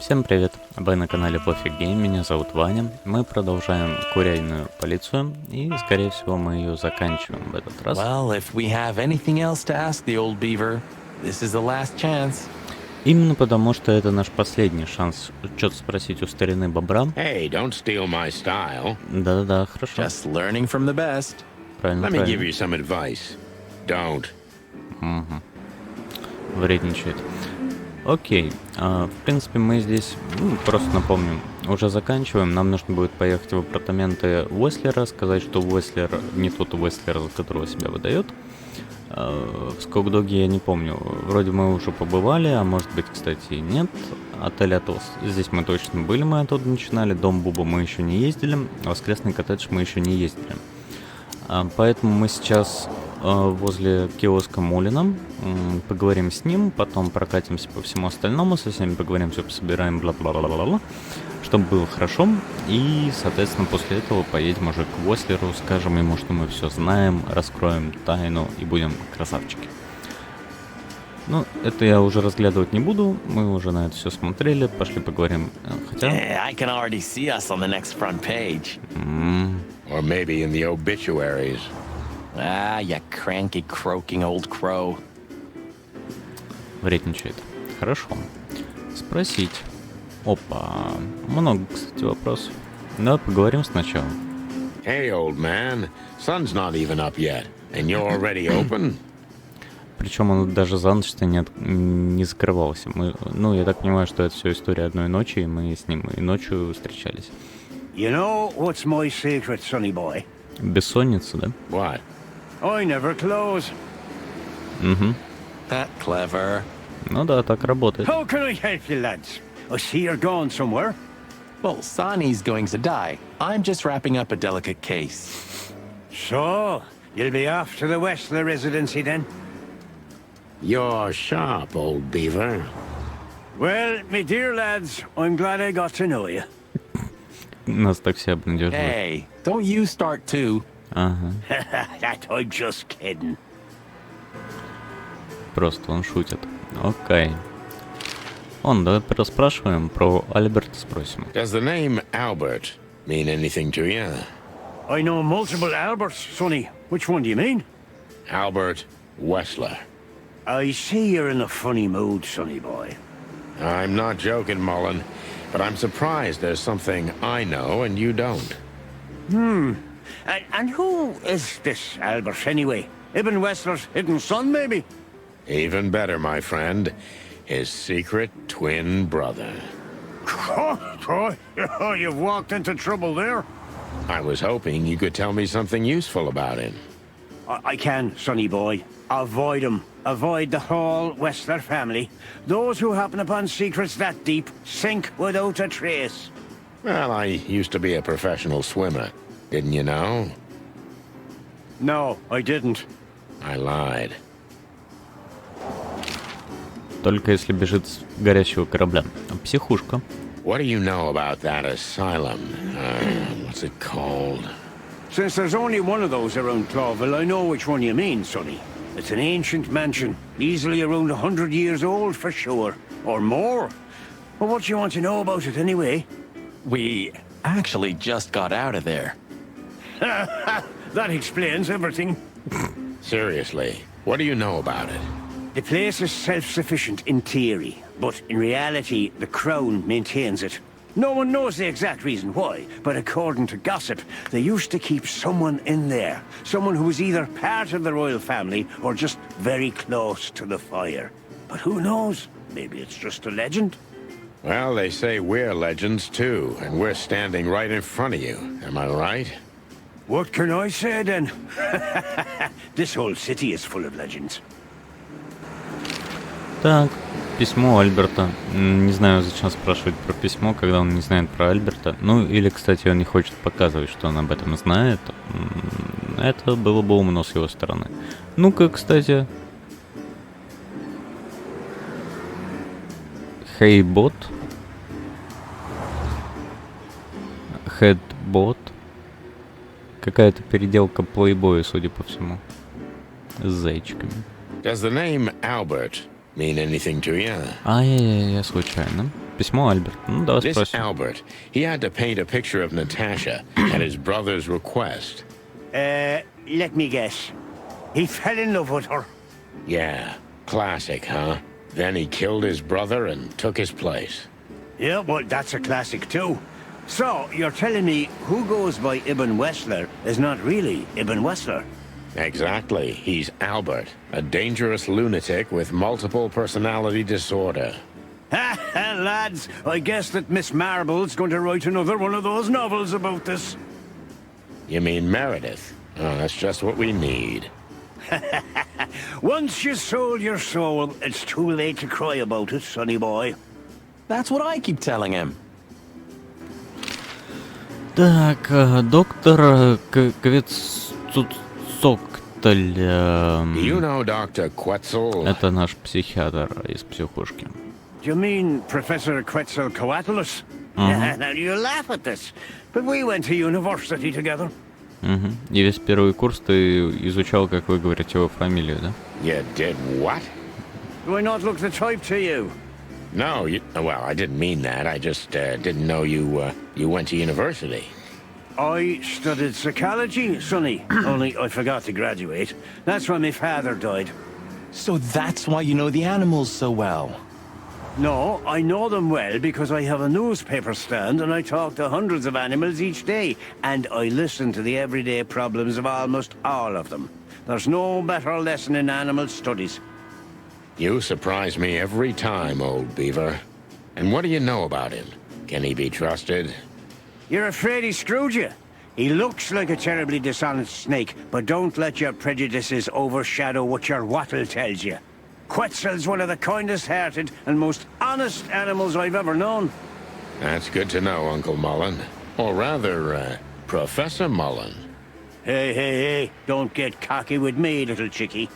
Всем привет! Вы на канале Прохождение, меня зовут Ваня. Мы продолжаем курейную полицию, и, скорее всего, мы ее заканчиваем в этот раз. Well, if we have anything else to ask the old beaver, this is the last chance. Именно потому, что это наш последний шанс что-то спросить у старины бобра. Hey, don't steal my style. Да-да-да, хорошо. Just learning from the best. Правильно, Let me give правильно. you some advice. Don't. Вредничает. Окей, в принципе, мы здесь, просто напомним, уже заканчиваем. Нам нужно будет поехать в апартаменты Уэслера, сказать, что Уэслер не тот Уэслер, за которого себя выдает. В Скокдоге я не помню, вроде мы уже побывали, а может быть, кстати, и нет. Отель Атос, здесь мы точно были, мы оттуда начинали. Дом Буба мы еще не ездили, воскресный коттедж мы еще не ездили. Поэтому мы сейчас возле киоска Мулина, поговорим с ним, потом прокатимся по всему остальному, со всеми поговорим, все пособираем, бла-бла-бла-бла-бла, чтобы было хорошо, и, соответственно, после этого поедем уже к Уэслеру, скажем ему, что мы все знаем, раскроем тайну и будем красавчики. Ну, это я уже разглядывать не буду, мы уже на это все смотрели, пошли поговорим, хотя... I can already see us on the next front page. Or maybe in the obituaries. Ah, you cranky, croaking old crow. Вредничает. Хорошо. Спросить. Опа. Много, кстати, вопросов. Да, поговорим сначала. Hey, old man. Sun's not even up yet, and you're already open? Причем он даже за ночь-то не закрывался. Ну, я так понимаю, что это все история одной ночи, и мы с ним и ночью встречались. You know what's my secret, sonny boy? Бессонница, да? What? I never close. That clever. Ну да, так работает. How can I help you, lads? I see you're going somewhere. Well, Sonny's going to die. I'm just wrapping up a delicate case. So, you'll be off to the Westler residency then? You're sharp, old beaver. Well, me dear lads, I'm glad I got to know you. Нас так все обнадеживают. Hey, don't you start too. Ага. That I'm just kidding. Просто он шутит. Окей. Давай расспрашиваем про Альберта, спросим. Does the name Albert mean anything to you? I know multiple Alberts, sonny. Which one do you mean? Albert Wessler. I see you're in a funny mood, sonny boy. I'm not joking, Mullen, but I'm surprised there's something I know and you don't. And who is this Albert anyway? Ibn Wessler's hidden son, maybe? Even better, my friend. His secret twin brother. Oh, you've walked into trouble there. I was hoping you could tell me something useful about him. I can, sonny boy. Avoid him. Avoid the whole Westler family. Those who happen upon secrets that deep sink without a trace. Well, I used to be a professional swimmer. Didn't you know? No, I didn't. I lied. Только если бежит с горящего корабля. Психушка. What do you know about that asylum? What's it called? Since there's only one of those around Clawville, I know which one you mean, sonny. It's an ancient mansion, easily around 100 years old for sure. Or more. Well, what do you want to know about it anyway? We actually just got out of there. That explains everything. Seriously, what do you know about it? The place is self-sufficient in theory, but in reality, the Crown maintains it. No one knows the exact reason why, but according to gossip, they used to keep someone in there. Someone who was either part of the royal family or just very close to the fire. But who knows? Maybe it's just a legend. Well, they say we're legends too, and we're standing right in front of you. Am I right? What can I say then? This whole city is full of legends. Так, письмо Альберта. Не знаю, зачем спрашивать про письмо, когда он не знает про Альберта. Ну, или, кстати, он не хочет показывать, что он об этом знает. Это было бы умно с его стороны. Ну-ка, кстати... Хейбот. Хэдбот. Какая-то переделка плейбоя, судя по всему. С зайчиками. Does the name Albert mean anything to you? Я случайно. Письмо Альберт. Ну, давай This спросим. Albert, he had to paint a picture of Natasha at his brother's request. Let me guess. He fell in love with her. Yeah, classic, huh? Then he killed his brother and took his place. Yeah, well, that's a classic too. So, you're telling me who goes by Ibn Wessler is not really Ibn Wessler? Exactly. He's Albert, a dangerous lunatic with multiple personality disorder. Ha ha, lads! I guess that Miss Marble's going to write another one of those novels about this. You mean Meredith? Oh, that's just what we need. Once you sold your soul, it's too late to cry about it, sonny boy. That's what I keep telling him. Так, доктор Квеццокталь. Do you know Dr. Quetzal? Это наш психиатр из психушки. Do you mean Professor Quetzalcoatlus? Now you laugh at this, but we went to university together. Угу. И весь первый курс ты изучал, как вы говорите, его фамилию, да? You did what? Do I not look the type to you? No, well, I didn't mean that. I just didn't know you went to university. I studied psychology, sonny, only I forgot to graduate. That's when my father died. So that's why you know the animals so well. No, I know them well because I have a newspaper stand and I talk to hundreds of animals each day, and I listen to the everyday problems of almost all of them. There's no better lesson in animal studies. You surprise me every time, old beaver. And what do you know about him? Can he be trusted? You're afraid he screwed you? He looks like a terribly dishonest snake, but don't let your prejudices overshadow what your wattle tells you. Quetzal's one of the kindest-hearted and most honest animals I've ever known. That's good to know, Uncle Mullen. Or rather, Professor Mullen. Hey, don't get cocky with me, little chickie.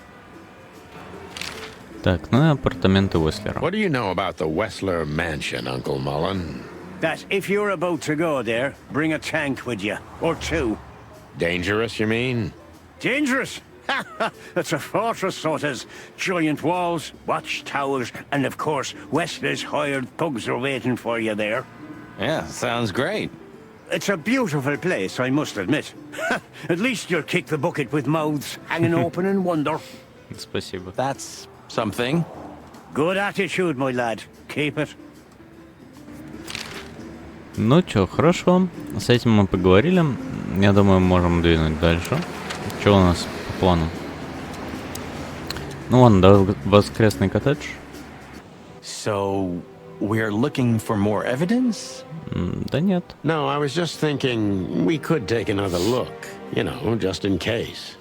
Так, ну и апартаменты Уэслера. What do you know about the Wessler Mansion, Uncle Mullen? That if you're about to go there, bring a tank with you. Or two. Dangerous, you mean? Dangerous? Ha ha! It's a fortress, so it is. Giant walls, watchtowers, and of course, Wessler's hired thugs are waiting for you there. Yeah, sounds great. It's a beautiful place, I must admit. At least you'll kick the bucket with mouths hanging open in wonder. Спасибо. That's something. Good attitude, my lad. Keep it. Ну чё, хорошо. С этим мы поговорили. Я думаю, можем двинуть дальше. Что у нас по плану? Ну ладно, давай воскресный коттедж. So, we're looking for more evidence? Да нет. No, I was just thinking we could take another look. You know, just in case.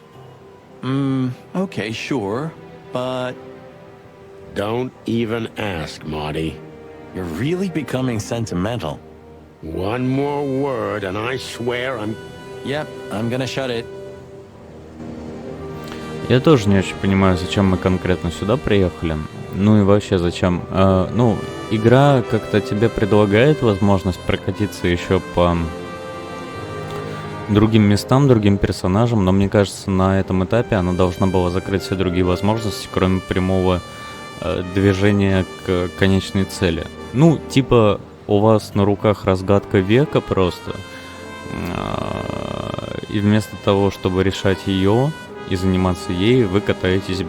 Okay, sure. But Don't even ask, Marty. you're really becoming sentimental. One more word and I swear I'm... Yep, I'm gonna shut it. Я тоже не очень понимаю, зачем мы конкретно сюда приехали. Ну и вообще зачем. Ну, игра как-то тебе предлагает возможность прокатиться еще по другим местам, другим персонажам, но мне кажется, на этом этапе она должна была закрыть все другие возможности, кроме прямого движения к конечной цели. Ну, типа, у вас на руках разгадка века просто, и вместо того, чтобы решать ее и заниматься ей, вы катаетесь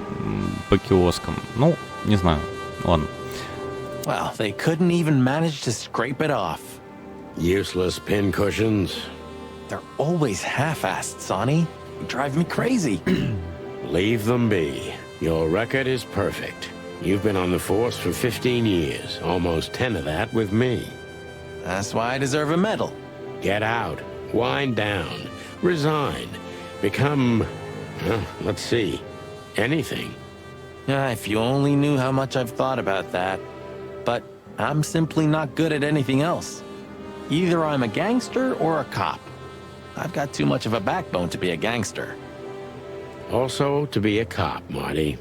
по киоскам. Ну, не знаю. Ладно. Well, they couldn't even manage to scrape it off. Useless pincushions. They're always half-assed, Sonny. You drive me crazy. Leave them be. Your record is perfect. You've been on the force for 15 years, almost 10 of that with me. That's why I deserve a medal. Get out. Wind down. Resign. Become... let's see. Anything. If you only knew how much I've thought about that. But I'm simply not good at anything else. Either I'm a gangster or a cop. I've got too much of a backbone to be a gangster. Also, to be a cop, Marty.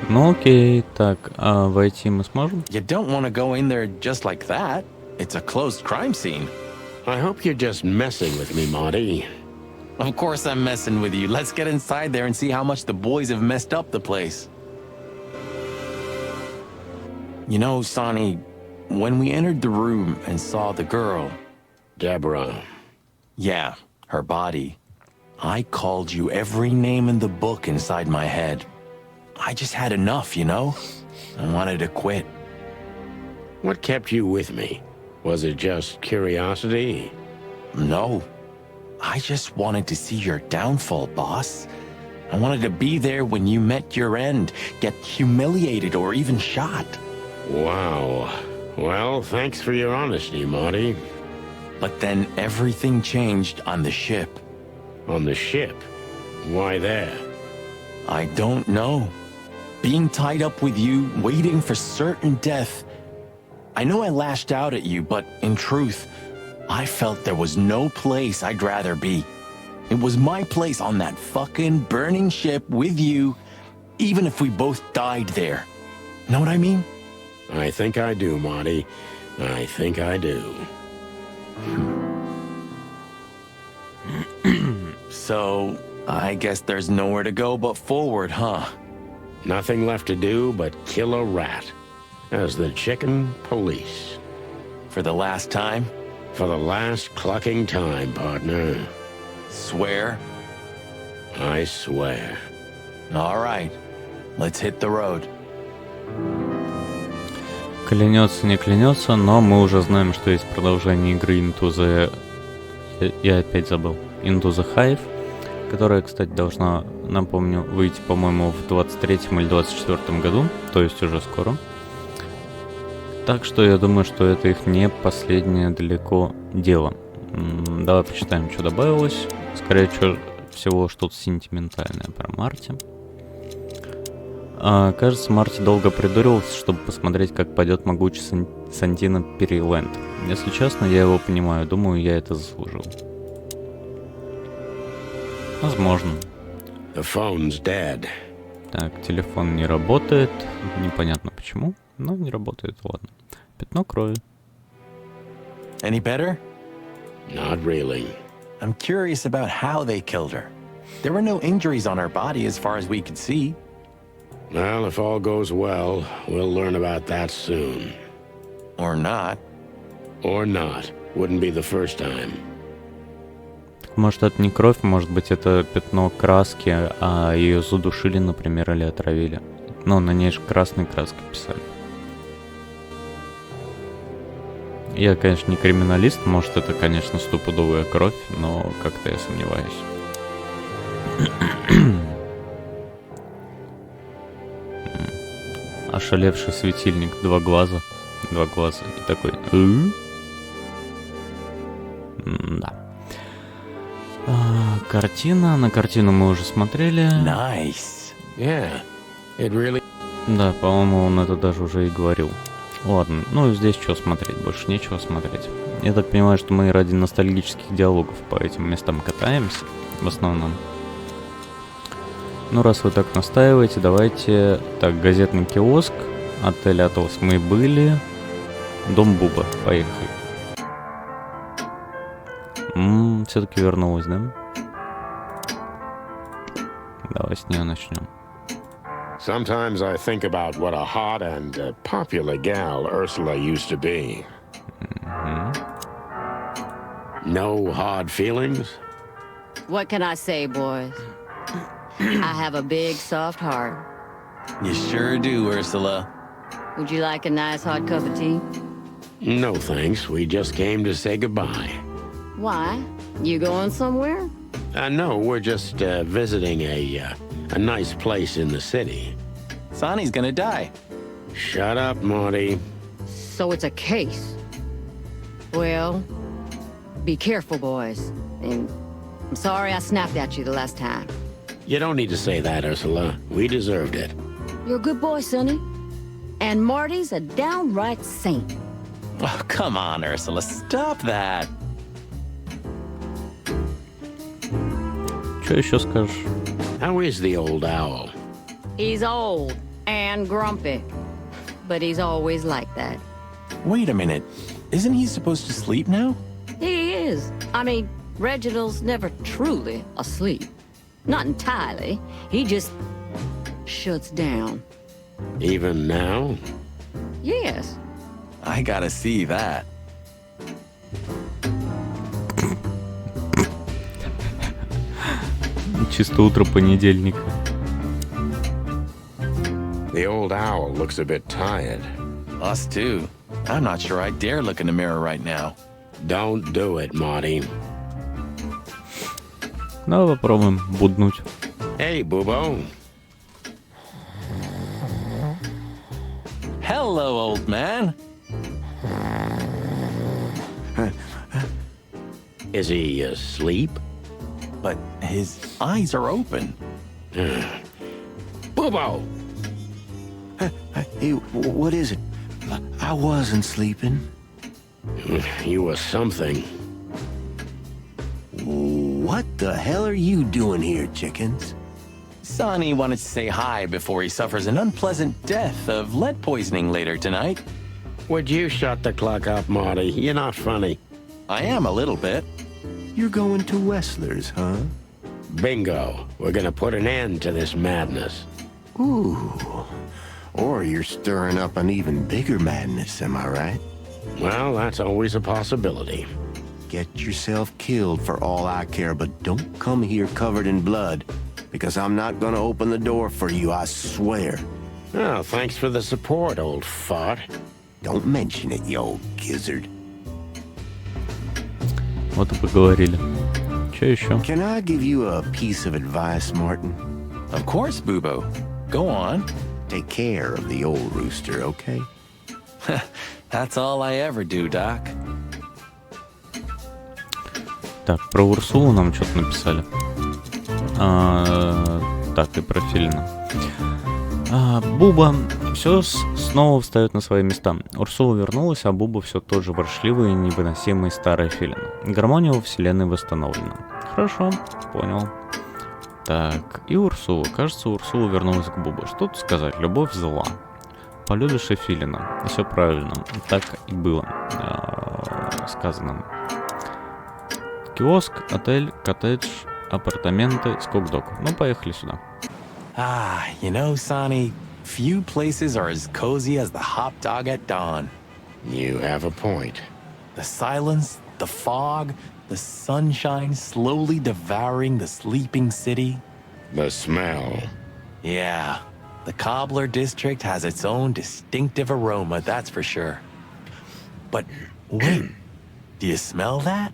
Ну окей, так, а войти мы сможем? You don't want to go in there just like that. It's a closed crime scene. I hope you're just messing with me, Marty. Of course I'm messing with you. Let's get inside there and see how much the boys have messed up the place. You know, Sonny, when we entered the room and saw the girl, Deborah. yeah, her body, I called you every name in the book inside my head. I just had enough, you know? I wanted to quit. What kept you with me? Was it just curiosity? No. I just wanted to see your downfall, boss. I wanted to be there when you met your end, get humiliated or even shot. Wow. Well, thanks for your honesty, Marty. But then everything changed on the ship. On the ship? Why there? I don't know. Being tied up with you, waiting for certain death. I know I lashed out at you, but in truth, I felt there was no place I'd rather be. It was my place on that fucking burning ship with you, even if we both died there. Know what I mean? I think I do, Marty. I think I do. So, I guess there's nowhere to go but forward, huh? Nothing left to do but kill a rat. As the chicken police. For the last time? For the last clucking time, partner. Swear? I swear. All right. Let's hit the road. Клянется, не клянется, но мы уже знаем, что есть продолжение игры Into the... Я опять забыл. Into the Hive, которая, кстати, должна, напомню, выйти, по-моему, в 23-м или 24-м году, то есть уже скоро. Так что я думаю, что это их не последнее далеко дело. Давай почитаем, что добавилось. Скорее всего, что-то сентиментальное про Марти. Кажется, Марти долго придуривался, чтобы посмотреть, как пойдет могучий Сантино Перриленд. Если честно, я его понимаю. Думаю, я это заслужил. Возможно. The phone's dead. Так, телефон не работает. Непонятно почему, но не работает. Ладно. Пятно крови. Any better? Not really. I'm curious about how they killed her. There were no injuries on her body as far as we could see. Well, if all goes well, we'll learn about that soon. Or not. Or not. Wouldn't be the first time. Может, это не кровь, может быть, это пятно краски, а ее задушили, например, или отравили. Но на ней же красной краской писали. Я, конечно, не криминалист, может, это, конечно, стопудовая кровь, но как-то я сомневаюсь. Ошалевший светильник, два глаза и такой... Да. Картина, на картину мы уже смотрели. Nice. Yeah, it really... Да, по-моему, он это даже уже и говорил. Ладно, ну здесь что смотреть, больше нечего смотреть. Я так понимаю, что мы ради ностальгических диалогов по этим местам катаемся, в основном. Ну, раз вы так настаиваете, давайте... Так, газетный киоск, отель Атлас мы были, дом Буба, поехали. Все-таки вернулась, да? Давай с нее начнем. Sometimes I think about what a hot and popular gal Ursula used to be. No hard feelings? What can I say, boys? I have a big, soft heart. You sure do, Ursula. Would you like a nice hot cup of tea? No thanks, we just came to say goodbye. Why? You going somewhere? No, we're just visiting a nice place in the city. Sonny's gonna die. Shut up, Marty. So it's a case. Well, be careful, boys. And I'm sorry I snapped at you the last time. You don't need to say that, Ursula. We deserved it. You're a good boy, Sonny. And Marty's a downright saint. Oh, come on, Ursula. Stop that. Что еще скажешь? How is the old owl? He's old and grumpy. But he's always like that. Wait a minute. Isn't he supposed to sleep now? He is. I mean, Reginald's never truly asleep. Not entirely. He just shuts down. Even now? Yes. I gotta see that. Чисто утро понедельника. The old owl looks a bit tired. Us too. I'm not sure I dare look in the mirror right now. Don't do it, Marty. Давай попробуем буднуть. Hey, Boobo. Hello, old man. Is he asleep? But his eyes are open. Boobo! Hey, what is it? I wasn't sleeping. You were something. What the hell are you doing here, chickens? Sonny wanted to say hi before he suffers an unpleasant death of lead poisoning later tonight. Would you shut the clock up, Marty? You're not funny. I am a little bit. You're going to Wessler's, huh? Bingo. We're gonna put an end to this madness. Ooh. Or you're stirring up an even bigger madness, am I right? Well, that's always a possibility. Get yourself killed for all I care, but don't come here covered in blood, because I'm not gonna open the door for you, I swear. Oh, thanks for the support, old fart. Don't mention it, you old gizzard. Вот и поговорили. Че еще? Can I give you a piece of advice, Martin? Of course, Boobo. Go on. Take care of the old rooster, okay? That's all I ever do, Doc. Так, про Урсулу нам что-то написали. Так, и про Филина. Буба все снова встает на свои места. Урсула вернулась, а Буба все тот же воршливый и невыносимый старый Филин. Гармония во вселенной восстановлена. Хорошо, понял. Так, и Урсула. Кажется, Урсула вернулась к Бубе. Что тут сказать? Любовь зла. Полюбишь и Филина. Все правильно. Так и было сказано. Киоск, отель, коттедж, апартаменты, скок-дог. Ну, поехали сюда. You know, Sonny, few places are as cozy as the hot dog at dawn. You have a point. The silence, the fog, the sunshine slowly devouring the sleeping city. The smell. Yeah, the Cobbler district has its own distinctive aroma, that's for sure. But wait, do you smell that?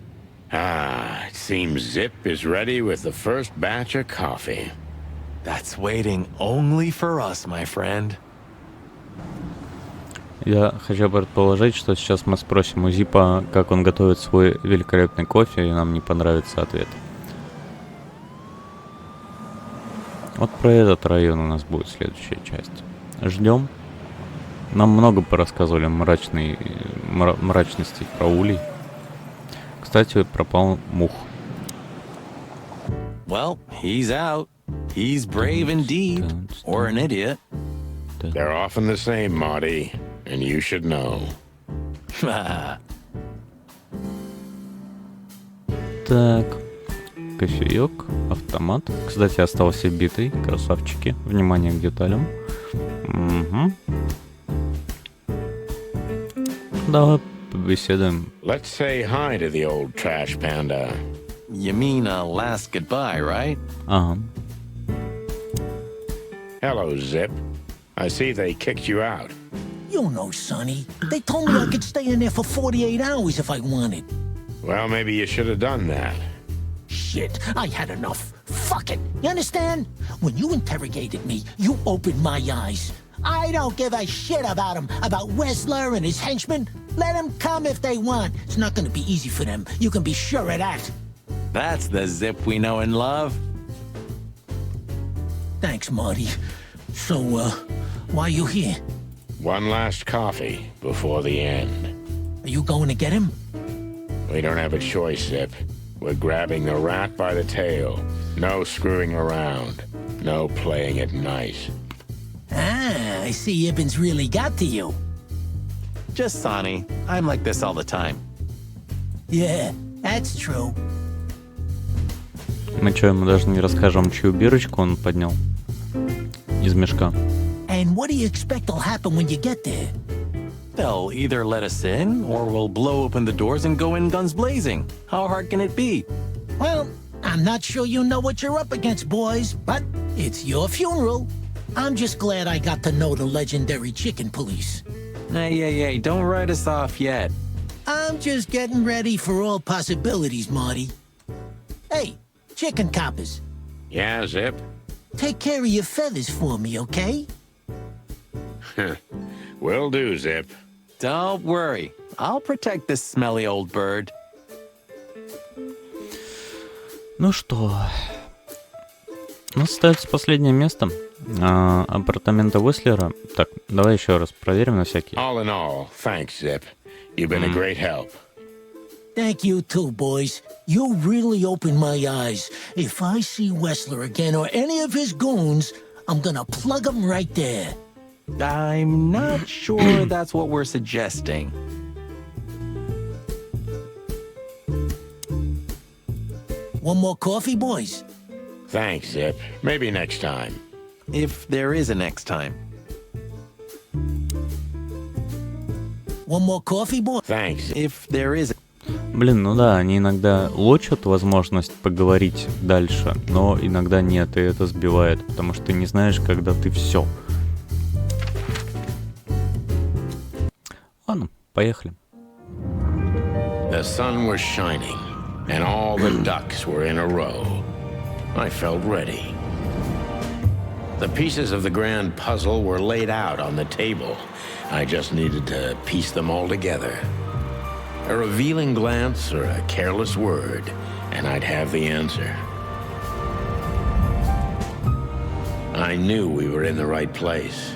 It seems Zip is ready with the first batch of coffee. That's waiting only for us, my friend. Я хочу предположить, что сейчас мы спросим у Зипа, как он готовит свой великолепный кофе, и нам не понравится ответ. Вот про этот район у нас будет следующая часть. Ждем. Нам много порассказывали мрачностей про улей. Кстати, пропал мух. Well, he's out. He's brave indeed, or an idiot. They're often the same, Marty, and you should know. Так, кофеек, автомат. Кстати, остался битый, красавчики. Внимание к деталям. Угу. Давай побеседуем. Let's say hi to the old trash panda. You mean a last goodbye, right? Ага. Hello, Zip. I see they kicked you out. You know, Sonny. They told me I could stay in there for 48 hours if I wanted. Well, maybe you should have done that. Shit, I had enough. Fuck it. You understand? When you interrogated me, you opened my eyes. I don't give a shit about him, about Wessler and his henchmen. Let them come if they want. It's not gonna be easy for them. You can be sure of that. That's the Zip we know and love. Thanks, Marty. So, why are you here? One last coffee before the end. Are you going to get him? We don't have a choice, Zip. We're grabbing the rat by the tail. No screwing around. No playing it nice. Ah, I see Ibben's really got to you. Just Sonny. I'm like this all the time. Yeah, that's true. Мы что, ему даже не расскажем, чью бирочку он поднял из мешка. And what do you expect will happen when you get there? They'll either let us in, or we'll blow open the doors and go in guns blazing. How hard can it be? Well, I'm not sure you know what you're up against, boys, but it's your funeral. I'm just glad I got to know the legendary chicken police. Hey, don't write us off yet. I'm just getting ready for all possibilities, Marty. Hey, chicken coppers, Yeah, Zip? take care of your feathers for me, okay? Will do, Zip. Don't worry. I'll protect this smelly old bird. Ну что, у нас остается последнее место. Апартаменты Уэслера. Так, давай еще раз проверим на всякий. All in all, thanks, Zip. You've been a great help. Thank you too, boys. You really opened my eyes. If I see Wessler again or any of his goons, I'm gonna plug them right there. I'm not sure that's what we're suggesting. One more coffee, boys? Thanks, Zip. Maybe next time. If there is a next time. One more coffee, boys? Thanks. If there is. Блин, ну да, они иногда лочат возможность поговорить дальше, но иногда нет, и это сбивает, потому что ты не знаешь, когда ты все. Ладно, поехали. The sun was shining, and all the ducks were in a row. I felt ready. The pieces of the grand puzzle were laid out on the table. I just needed to piece them all together. A revealing glance or a careless word, and I'd have the answer. I knew we were in the right place.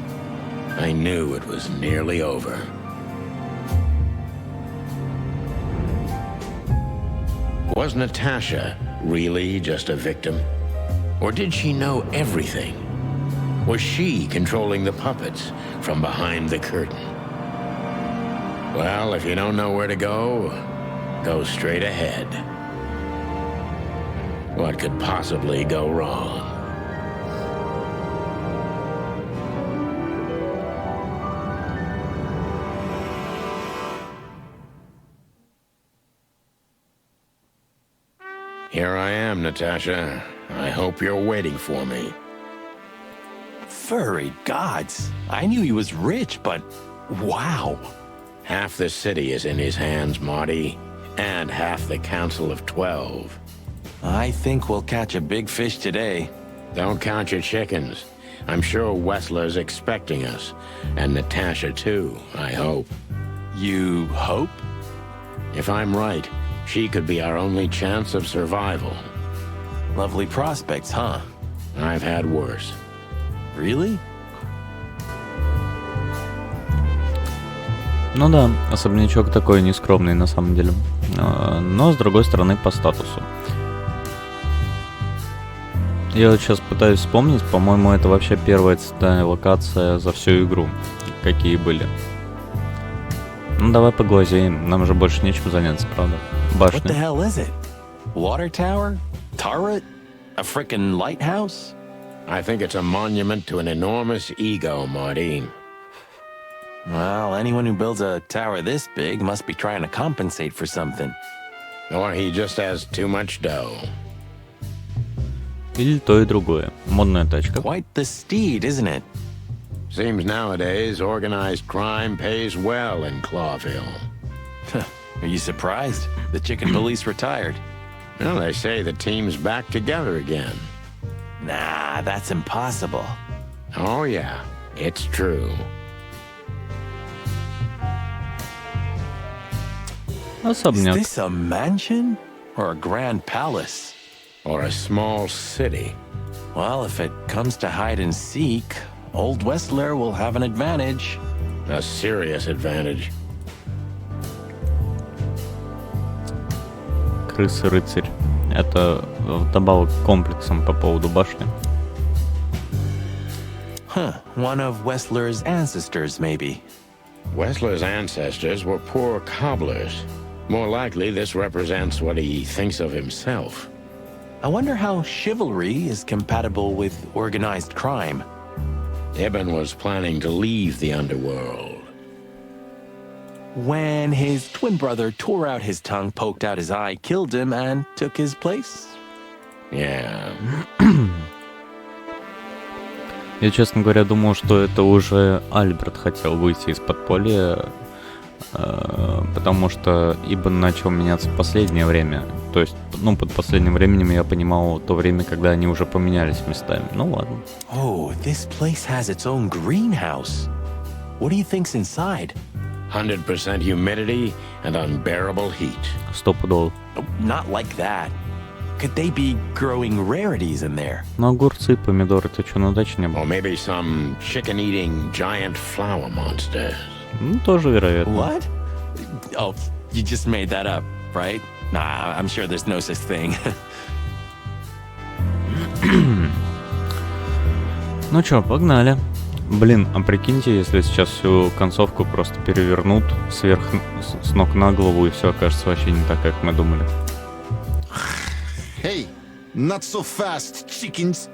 I knew it was nearly over. Was Natasha really just a victim? Or did she know everything? Was she controlling the puppets from behind the curtain? Well, if you don't know where to go straight ahead. What could possibly go wrong? Here I am, Natasha. I hope you're waiting for me. Furry gods. I knew he was rich, but wow. Half the city is in his hands, Marty, and half the Council of 12. I think we'll catch a big fish today. Don't count your chickens. I'm sure Wessler's expecting us, and Natasha too, I hope. You hope? If I'm right, she could be our only chance of survival. Lovely prospects, huh? I've had worse. Really? Ну да, особнячок такой нескромный на самом деле. Но с другой стороны по статусу. Я вот сейчас пытаюсь вспомнить, по-моему, это вообще первая цветная локация за всю игру. Какие были. Ну давай поглазеем, нам же больше нечем заняться, правда? What the Башня. hell is it? Water tower? Turret? A frickin' lighthouse? I think it's a monument to an enormous ego, Marty. Well, anyone who builds a tower this big must be trying to compensate for something. Or he just has too much dough. Или то и другое. Модная тачка. Quite the steed, isn't it? Seems nowadays organized crime pays well in Clawville. Are you surprised? The chicken police retired. Well, they say the team's back together again. Nah, that's impossible. Oh yeah, it's true. Is Особняк. this a mansion? Or a grand palace? Or a small city. Well, if it comes to hide and seek, old Wessler will have an advantage. A serious advantage. Крысы-рыцарь. Это вдобавок к комплексам по поводу башни. Huh, one of Wessler's ancestors, maybe. Wessler's ancestors were poor cobblers. More likely, this represents what he thinks of himself. I wonder how chivalry is compatible with organized crime. Ibn was planning to leave the underworld. When his twin brother tore out his tongue, poked out his eye, killed him, and took his place? Yeah. Я, честно говоря, думал, что это уже Альберт хотел выйти из подполья, потому что Ибн начал меняться в последнее время. То есть, ну, под последним временем я понимал то время, когда они уже поменялись местами. Ну ладно. Oh, this place has its own greenhouse. What do you think's inside? 100% humidity and unbearable heat. Стопудово. Oh, not like that. Could they be growing rarities in there? Ну, огурцы, помидоры, ты что, на даче не был? Or maybe some chicken-eating giant flower monsters. Ну, тоже вероятно. What? Oh, you just made that up, right? Nah, I'm sure there's no such thing. Ну чё, погнали. Блин, а прикиньте, если сейчас всю концовку просто перевернут с ног на голову, и все окажется вообще не так, как мы думали. Hey, not so fast, chickens.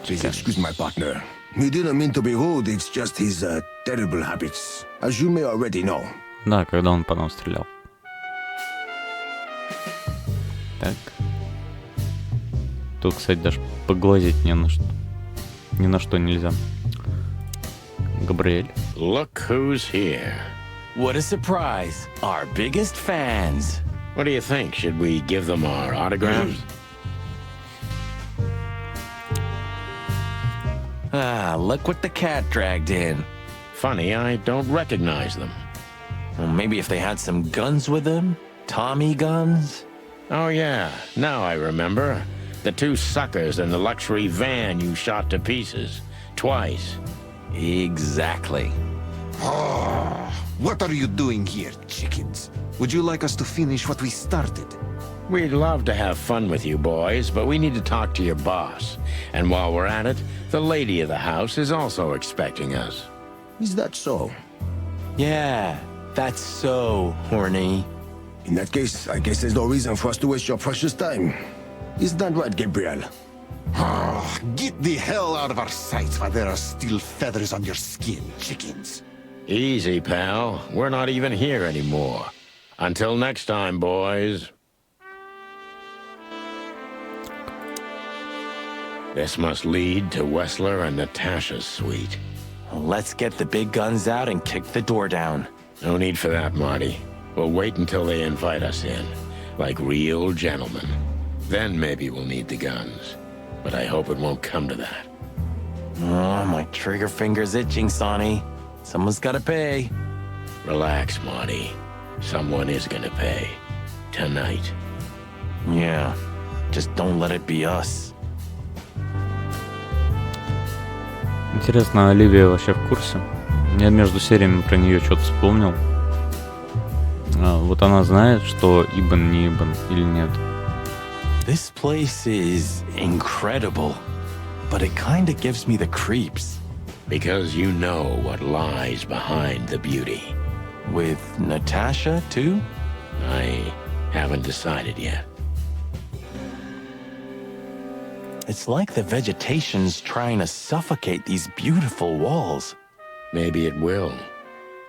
Please excuse my partner. He didn't mean to be rude, it's just his terrible habits, as you may already know. Да, когда он по нам стрелял. Так. Тут, кстати, даже поглазеть ни на что нельзя. Габриэль. Look who's here. What a surprise. Our biggest fans. What do you think? Should we give them our autographs? Ah, look what the cat dragged in. Funny, I don't recognize them. Well, maybe if they had some guns with them? Tommy guns? Oh yeah, now I remember. The two suckers in the luxury van you shot to pieces. Twice. Exactly. What are you doing here, chickens? Would you like us to finish what we started? We'd love to have fun with you boys, but we need to talk to your boss. And while we're at it, the lady of the house is also expecting us. Is that so? Yeah, that's so horny. In that case, I guess there's no reason for us to waste your precious time. Is that right, Gabriel? Get the hell out of our sight while there are still feathers on your skin, chickens. Easy, pal. We're not even here anymore. Until next time, boys. This must lead to Wessler and Natasha's suite. Let's get the big guns out and kick the door down. No need for that, Marty. We'll wait until they invite us in, like real gentlemen. Then maybe we'll need the guns. But I hope it won't come to that. Oh, my trigger finger's itching, Sonny. Someone's gotta pay. Relax, Marty. Someone is gonna pay. Tonight. Yeah, just don't let it be us. Интересно, Оливия вообще в курсе? Я между сериями про нее что-то вспомнил. Вот она знает, что Ибн не Ибн или нет? This place is incredible, but it kinda gives me the creeps. Because you know what lies behind the beauty. With Natasha, too? I haven't decided yet. It's like the vegetation's trying to suffocate these beautiful walls. Maybe it will.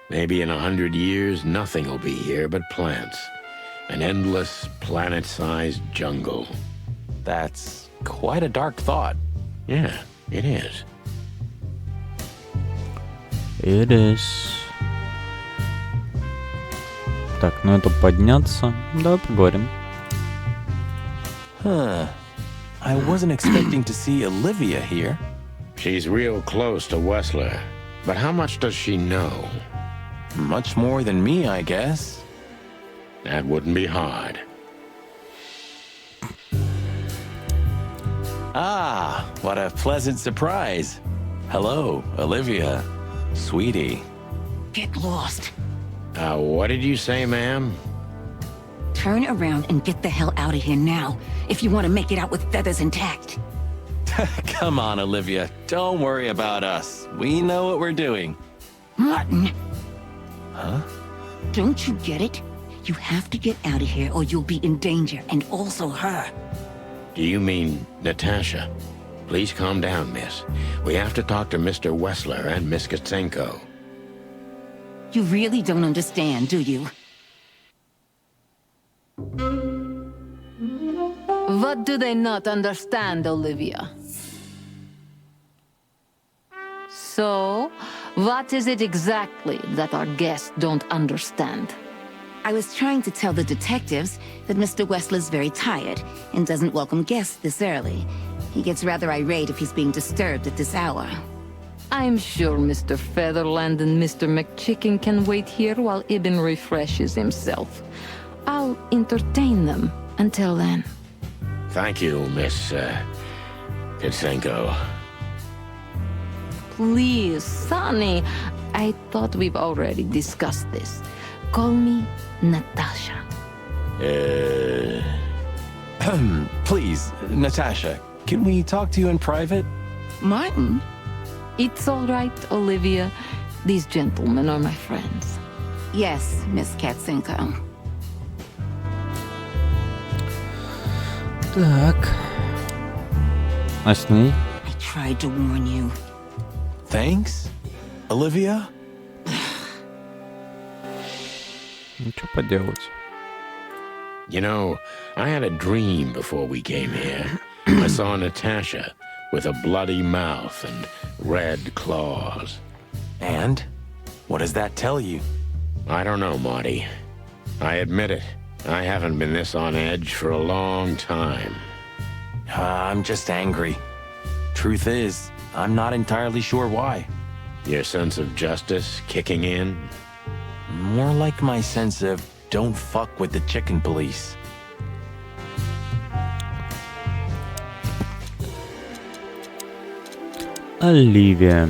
Maybe in 100 years, nothing will be here but plants. An endless, planet-sized jungle. That's quite a dark thought. Yeah, it is. It is. Так, ну это подняться. Да, поговорим. Huh. I wasn't expecting to see Olivia here. She's real close to Wessler. But how much does she know? Much more than me, I guess. That wouldn't be hard. Ah, what a pleasant surprise. Hello, Olivia. Sweetie. Get lost. What did you say, ma'am? Turn around and get the hell out of here now, if you want to make it out with feathers intact. Come on, Olivia. Don't worry about us. We know what we're doing. Martin, Huh? don't you get it? You have to get out of here or you'll be in danger, and also her. Do you mean Natasha? Please calm down, miss. We have to talk to Mr. Wessler and Miss Katsenko. You really don't understand, do you? What do they not understand, Olivia? So, what is it exactly that our guests don't understand? I was trying to tell the detectives that Mr. Wessler's very tired and doesn't welcome guests this early. He gets rather irate if he's being disturbed at this hour. I'm sure Mr. Featherland and Mr. McChicken can wait here while Ibn refreshes himself. I'll entertain them until then. Thank you, Miss, Kitsenko. Please, Sonny. I thought we've already discussed this. Call me Natasha. Please, Natasha, can we talk to you in private? Martin? It's all right, Olivia. These gentlemen are my friends. Yes, Miss Katsenko. Так. А с ней? I tried to warn you. Thanks, Olivia? Ну, что поделать? You know, I had a dream before we came here. I saw Natasha with a bloody mouth and red claws. And? What does that tell you? I don't know, Marty. I admit it. I haven't been this on edge for a long time. I'm just angry. Truth is, I'm not entirely sure why. Your sense of justice kicking in? More like my sense of don't fuck with the chicken police. Оливия.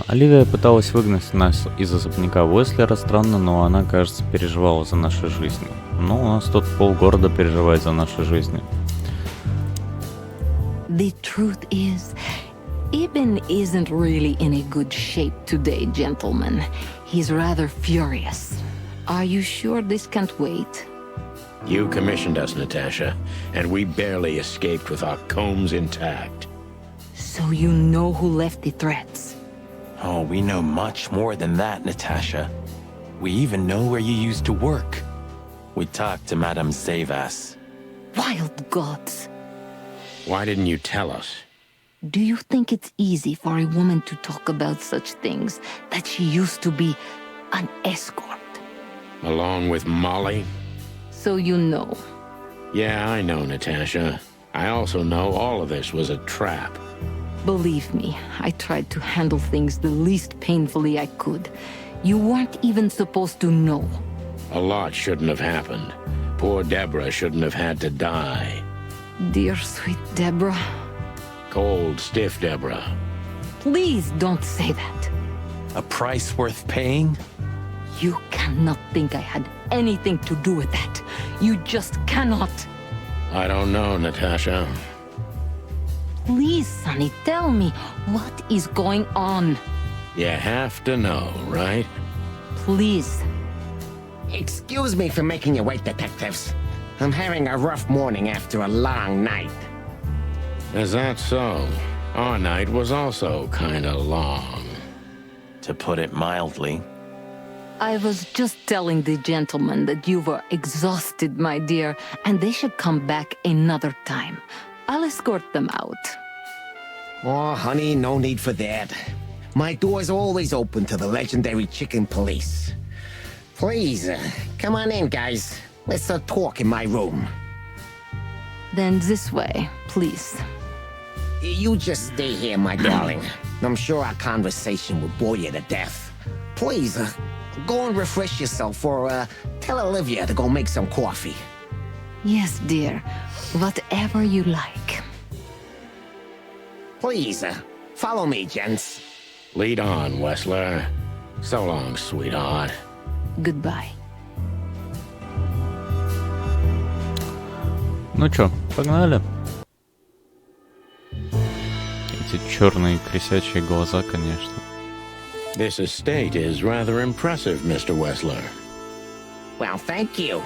Оливия пыталась выгнать нас из особняка Уэслера. Странно, но она, кажется, переживала за наши жизни. Ну, у нас тут полгорода переживает за наши жизни. The truth is, Ibn isn't really in a good shape today, gentlemen. He's rather furious. Are you sure this can't wait? You commissioned us, Natasha, and we barely escaped with our combs intact. So you know who left the threats? Oh, we know much more than that, Natasha. We even know where you used to work. We talked to Madame Zavas. Wild gods. Why didn't you tell us? Do you think it's easy for a woman to talk about such things, that she used to be an escort? Along with Molly? So you know. Yeah, I know, Natasha. I also know all of this was a trap. Believe me, I tried to handle things the least painfully I could. You weren't even supposed to know. A lot shouldn't have happened. Poor Deborah shouldn't have had to die. Dear sweet Deborah. Cold, stiff Deborah. Please don't say that. A price worth paying? You cannot think I had anything to do with that. You just cannot. I don't know, Natasha. Please, Sonny, tell me, what is going on? You have to know, right? Please. Excuse me for making you wait, detectives. I'm having a rough morning after a long night. Is that so? Our night was also kinda long. To put it mildly. I was just telling the gentleman that you were exhausted, my dear, and they should come back another time. I'll escort them out. Oh, honey, no need for that. My door's always open to the legendary chicken police. Please, come on in, guys. Let's talk in my room. Then this way, please. You just stay here, my darling. I'm sure our conversation will bore you to death. Please, go and refresh yourself, or tell Olivia to go make some coffee. Yes, dear. Whatever you like. Please, follow me, gents. Lead on, Wessler. So long, sweetheart. Goodbye. Ну чё, погнали? Эти черные крысячие глаза, конечно. This estate is rather impressive, Mr. Wessler. Well, thank you.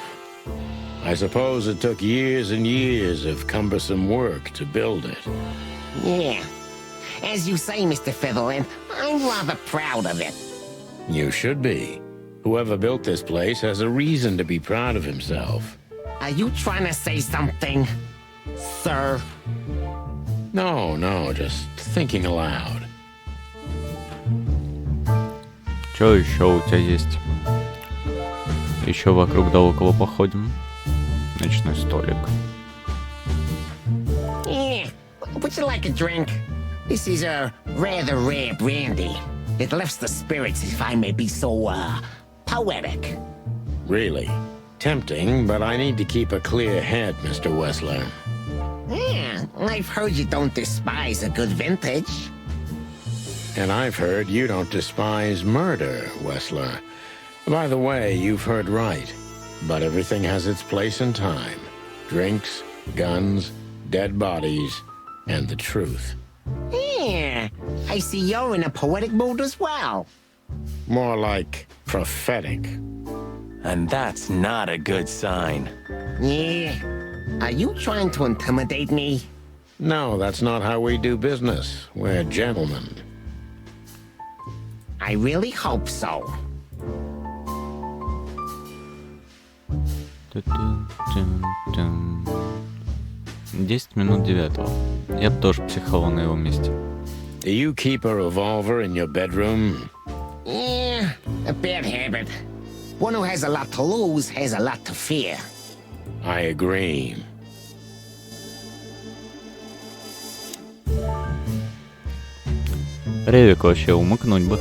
I suppose it took years and years of cumbersome work to build it. Yeah. As you say, Mr. Featherland, I'm rather proud of it. You should be. Whoever built this place has a reason to be proud of himself. Are you trying to say something, sir? No, just thinking aloud. Что еще у тебя есть? Еще вокруг да около походим. Ночной столик. Yeah. Would you like a drink? This is a rather rare brandy. It lifts the spirits, if I may be so, poetic. Really? Tempting, but I need to keep a clear head, Mr. Wessler. Yeah, I've heard you don't despise a good vintage. And I've heard you don't despise murder, Wessler. By the way, you've heard right. But everything has its place and time. Drinks, guns, dead bodies, and the truth. Yeah, I see you're in a poetic mood as well. More like prophetic. And that's not a good sign. Yeah. Are you trying to intimidate me? No, that's not how we do business. We're gentlemen. I really hope so. 10 минут 9. Я бы тоже психовал на его месте. Do you keep a revolver in your bedroom? Yeah, a bad habit. One who has a lot to lose has a lot to fear. I agree. Ревик вообще умыкнуть бы.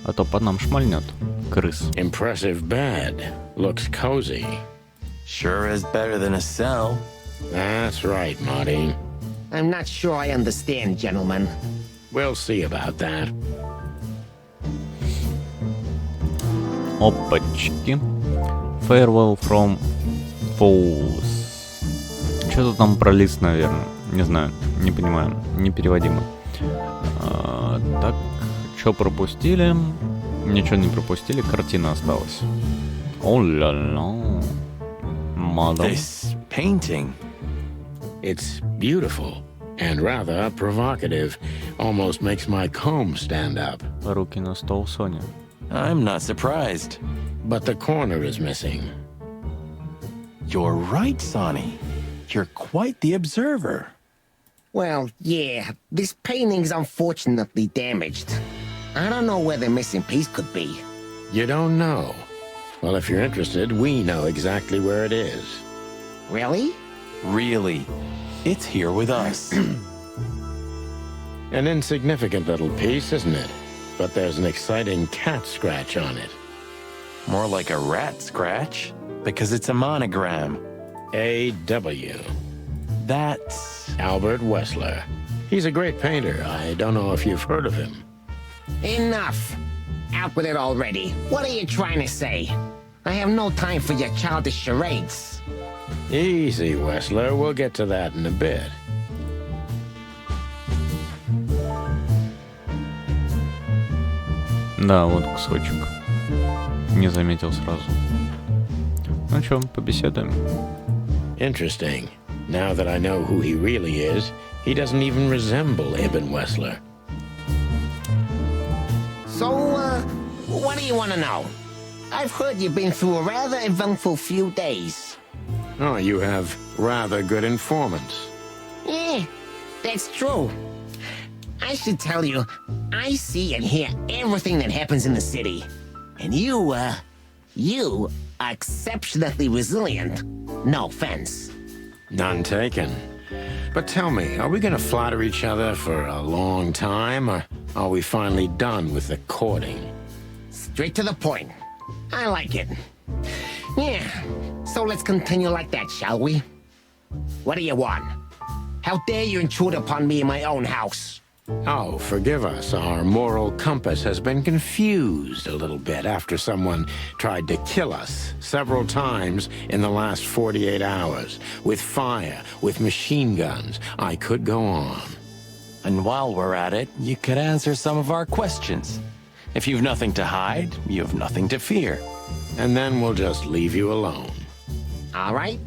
А то по нам шмальнет. Крыс. Impressive bed. Looks cozy. Sure is better than a cell. That's right, Marty. I'm not sure I understand, gentlemen. We'll see about that. Опачки. Farewell from Foes. Что-то там про лист, наверное. Не знаю, не понимаю. Непереводимо. Так, что пропустили? Ничего не пропустили, картина осталась. О-ля-ля. Мадам. This painting. It's beautiful and rather provocative. Almost makes my comb stand up. Руки на стол, Соня. I'm not surprised. But the corner is missing. You're right, Sonny. You're quite the observer. Well, yeah, this painting's unfortunately damaged. I don't know where the missing piece could be. You don't know? Well, if you're interested, we know exactly where it is. Really? Really. It's here with us. An insignificant little piece, isn't it? But there's an exciting cat scratch on it. More like a rat scratch, because it's a monogram. A.W. That's... Albert Wessler. He's a great painter. I don't know if you've heard of him. Enough. Out with it already. What are you trying to say? I have no time for your childish charades. Easy, Wessler. We'll get to that in a bit. Да, вот кусочек. Не заметил сразу. Ну чё, побеседуем. Interesting. Now that I know who he really is, he doesn't even resemble Ibn Wessler. So, what do you want to know? I've heard you've been through a rather eventful few days. Oh, you have rather good informants. Yeah, that's true. I should tell you, I see and hear everything that happens in the city. And you are exceptionally resilient. No offense. None taken. But tell me, are we going to flatter each other for a long time, or are we finally done with the courting? Straight to the point. I like it. Yeah, so let's continue like that, shall we? What do you want? How dare you intrude upon me in my own house? Oh, forgive us. Our moral compass has been confused a little bit after someone tried to kill us several times in the last 48 hours. With fire, with machine guns. I could go on. And while we're at it, you could answer some of our questions. If you've nothing to hide, you have nothing to fear. And then we'll just leave you alone. All right.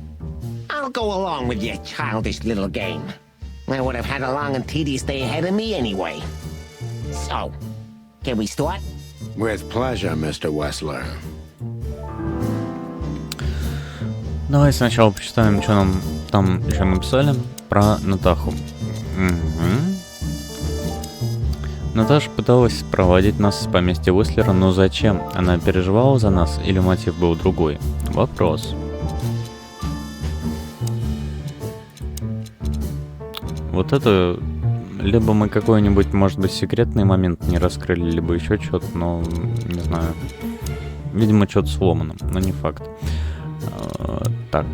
I'll go along with your childish little game. I would have had a long and tedious day ahead of me anyway. So, can we start? With pleasure, Mr. Wessler. Давай сначала почитаем, что нам там еще написали про Натаху. Наташа пыталась проводить нас с поместья Уэслера, но зачем? Она переживала за нас или мотив был другой? Вопрос. Вот это... Либо мы какой-нибудь, может быть, секретный момент не раскрыли, либо еще что-то, но не знаю. Видимо, что-то сломано, но не факт. Так.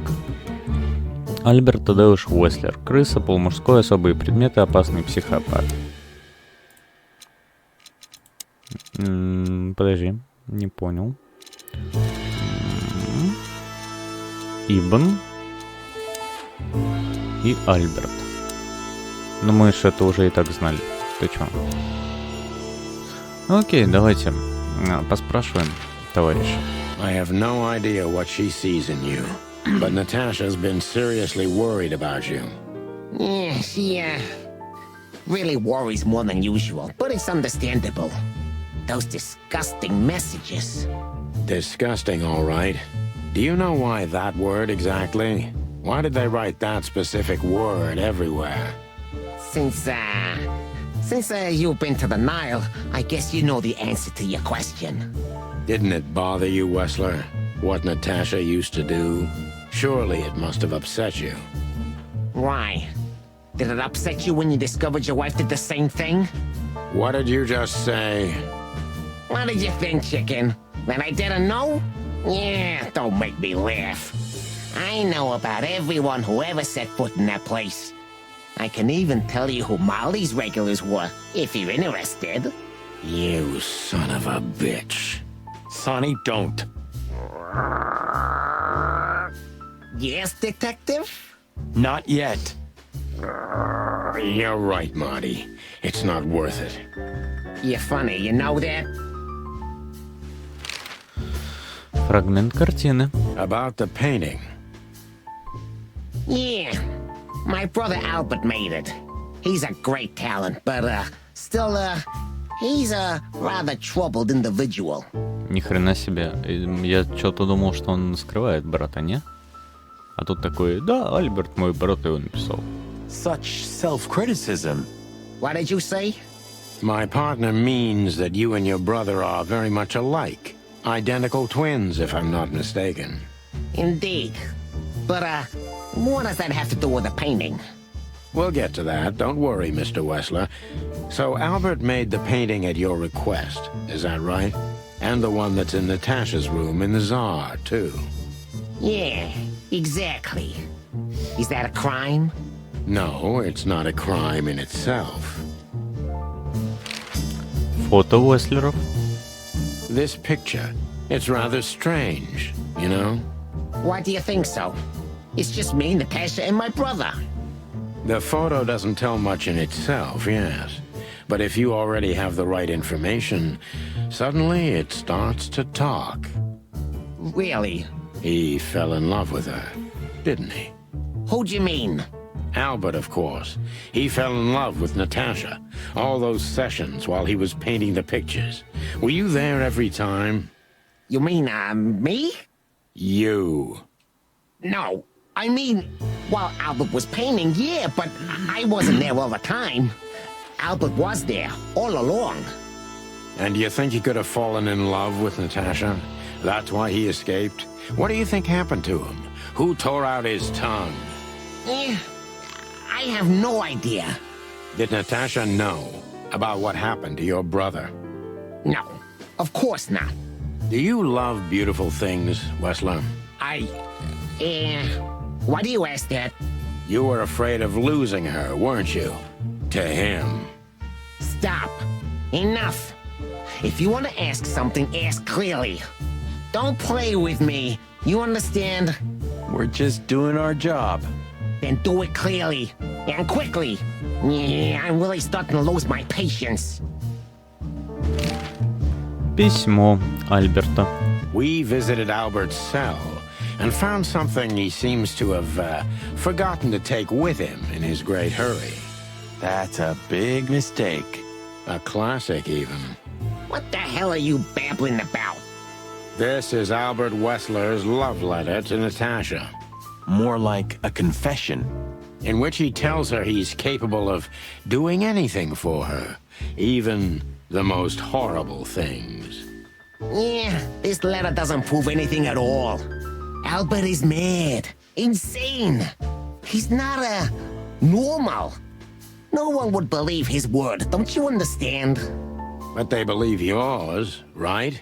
Альберт Тадеуш Уэслер. Крыса, полумужской, особые предметы, опасный психопат. Подожди, не понял. Ибн и Альберт. Ну мы же это уже и так знали. Ты чё? Окей, давайте поспрашиваем, товарища. I have no idea what she sees in you, but Natasha's been seriously worried about you. Yeah, she, really worries more than usual, but it's understandable. Those disgusting messages. Disgusting, all right. Do you know why that word exactly? Why did they write that specific word everywhere? Since you've been to the Nile, I guess you know the answer to your question. Didn't it bother you, Wessler? What Natasha used to do? Surely it must have upset you. Why? Did it upset you when you discovered your wife did the same thing? What did you just say? What did you think, chicken? That I didn't know? Yeah, don't make me laugh. I know about everyone who ever set foot in that place. I can even tell you who Molly's regulars were, if you're interested. You son of a bitch. Sonny, don't. Yes, detective? Not yet. You're right, Marty. It's not worth it. You're funny, you know that? Фрагмент картины. About the painting. Yeah. My brother Albert made it. He's a great talent, but, still, he's a rather troubled individual. Ни хрена себе. Я что-то думал, что он скрывает брата, не? А тут такой, да, Альберт, мой брат, его написал. Such self-criticism. What did you say? My partner means that you and your brother are very much alike. Identical twins, if I'm not mistaken. Indeed. But, what does that have to do with the painting? We'll get to that. Don't worry, Mr. Wessler. So Albert made the painting at your request, is that right? And the one that's in Natasha's room in the Tsar, too. Yeah, exactly. Is that a crime? No, it's not a crime in itself. Фото Уэслеров. This picture, it's rather strange, you know? Why do you think so? It's just me, Natasha, and my brother. The photo doesn't tell much in itself, yes. But if you already have the right information, suddenly it starts to talk. Really? He fell in love with her, didn't he? Who do you mean? Albert, of course. He fell in love with Natasha. All those sessions while he was painting the pictures. Were you there every time? You mean, me? You. No. I mean, while Albert was painting, yeah, but I wasn't there all the time. Albert was there, all along. And you think he could have fallen in love with Natasha? That's why he escaped? What do you think happened to him? Who tore out his tongue? I have no idea. Did Natasha know about what happened to your brother? No, of course not. Do you love beautiful things, Wessler? Why do you ask that? You were afraid of losing her, weren't you? To him. Stop. Enough. If you want to ask something, ask clearly. Don't play with me. You understand? We're just doing our job. Then do it clearly. And quickly. Yeah, I'm really starting to lose my patience. Письмо Альберта. We visited Albert's cell and found something he seems to have forgotten to take with him in his great hurry. That's a big mistake. A classic, even. What the hell are you babbling about? This is Albert Wessler's love letter to Natasha, More like a confession. in which he tells her he's capable of doing anything for her, even the most horrible things. Yeah, this letter doesn't prove anything at all. Albert is mad. Insane. He's not normal. No one would believe his word, don't you understand? But they believe yours, right?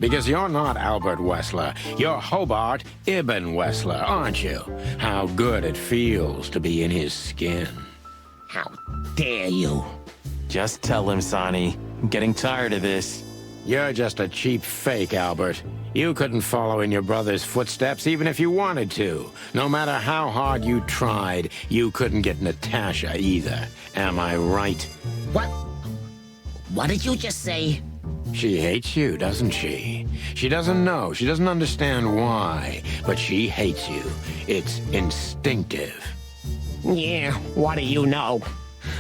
Because you're not Albert Wessler. You're Hobart Ibn Wessler, aren't you? How good it feels to be in his skin. How dare you? Just tell him, Sonny. I'm getting tired of this. You're just a cheap fake, Albert. You couldn't follow in your brother's footsteps even if you wanted to. No matter how hard you tried, you couldn't get Natasha either. Am I right? What? What did you just say? She hates you, doesn't she? She doesn't know. She doesn't understand why. But she hates you. It's instinctive. Yeah, what do you know?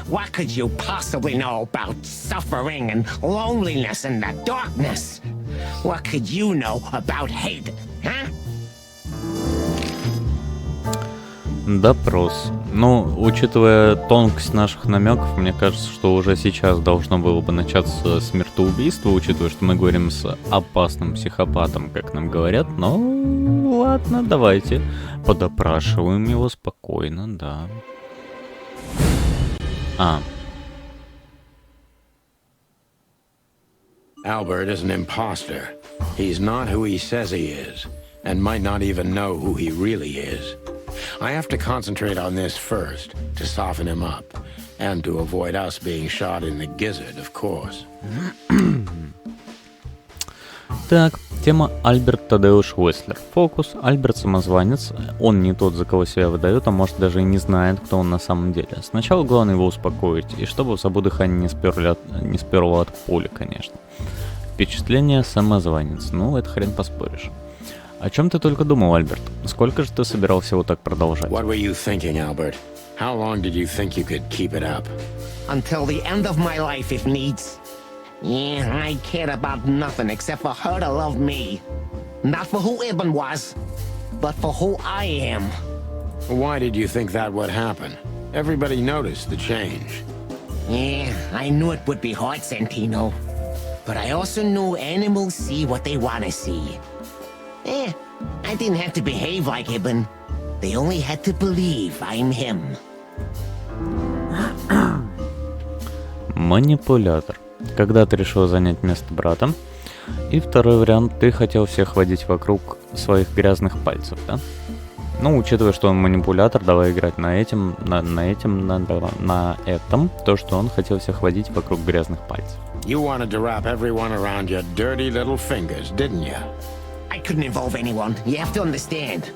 What could you possibly know about suffering and loneliness and the darkness? What could you know about hate, huh? Допрос. Ну, учитывая тонкость наших намеков, мне кажется, что уже сейчас должно было бы начаться смертоубийство, учитывая, что мы говорим с опасным психопатом, как нам говорят. Но ладно, давайте подопрашиваем его спокойно, да. Albert is an imposter. He's not who he says he is, and might not even know who he really is. I have to concentrate on this first, to soften him up, and to avoid us being shot in the gizzard, of course. Так, тема Альберт Тадеуш Уэслер. Фокус. Альберт самозванец. Он не тот, за кого себя выдает, а может даже и не знает, кто он на самом деле. Сначала главное его успокоить, и чтобы в забу дыхание не сперло от пули, конечно. Впечатление самозванец. Ну, это хрен поспоришь. О чем ты только думал, Альберт? Сколько же ты собирался вот так продолжать? What were you thinking, Albert? How long did you think you could keep it up? Until the end of my life, if needs. Yeah, I cared about nothing except for her to love me. Not for who Ibn was, but for who I am. Why did you think that would happen? Everybody noticed the change. Yeah, I knew it would be hard, Santino. But I also knew animals see what they want to see. I didn't have to behave like Ibn. They only had to believe I'm him. Манипулятор. Когда ты решил занять место брата? И второй вариант, ты хотел всех водить вокруг своих грязных пальцев, да? Ну, учитывая, что он манипулятор, давай играть на этом, то, что он хотел всех водить вокруг грязных пальцев. You wanted to wrap everyone around your dirty little fingers, didn't you? I couldn't involve anyone. You have to understand.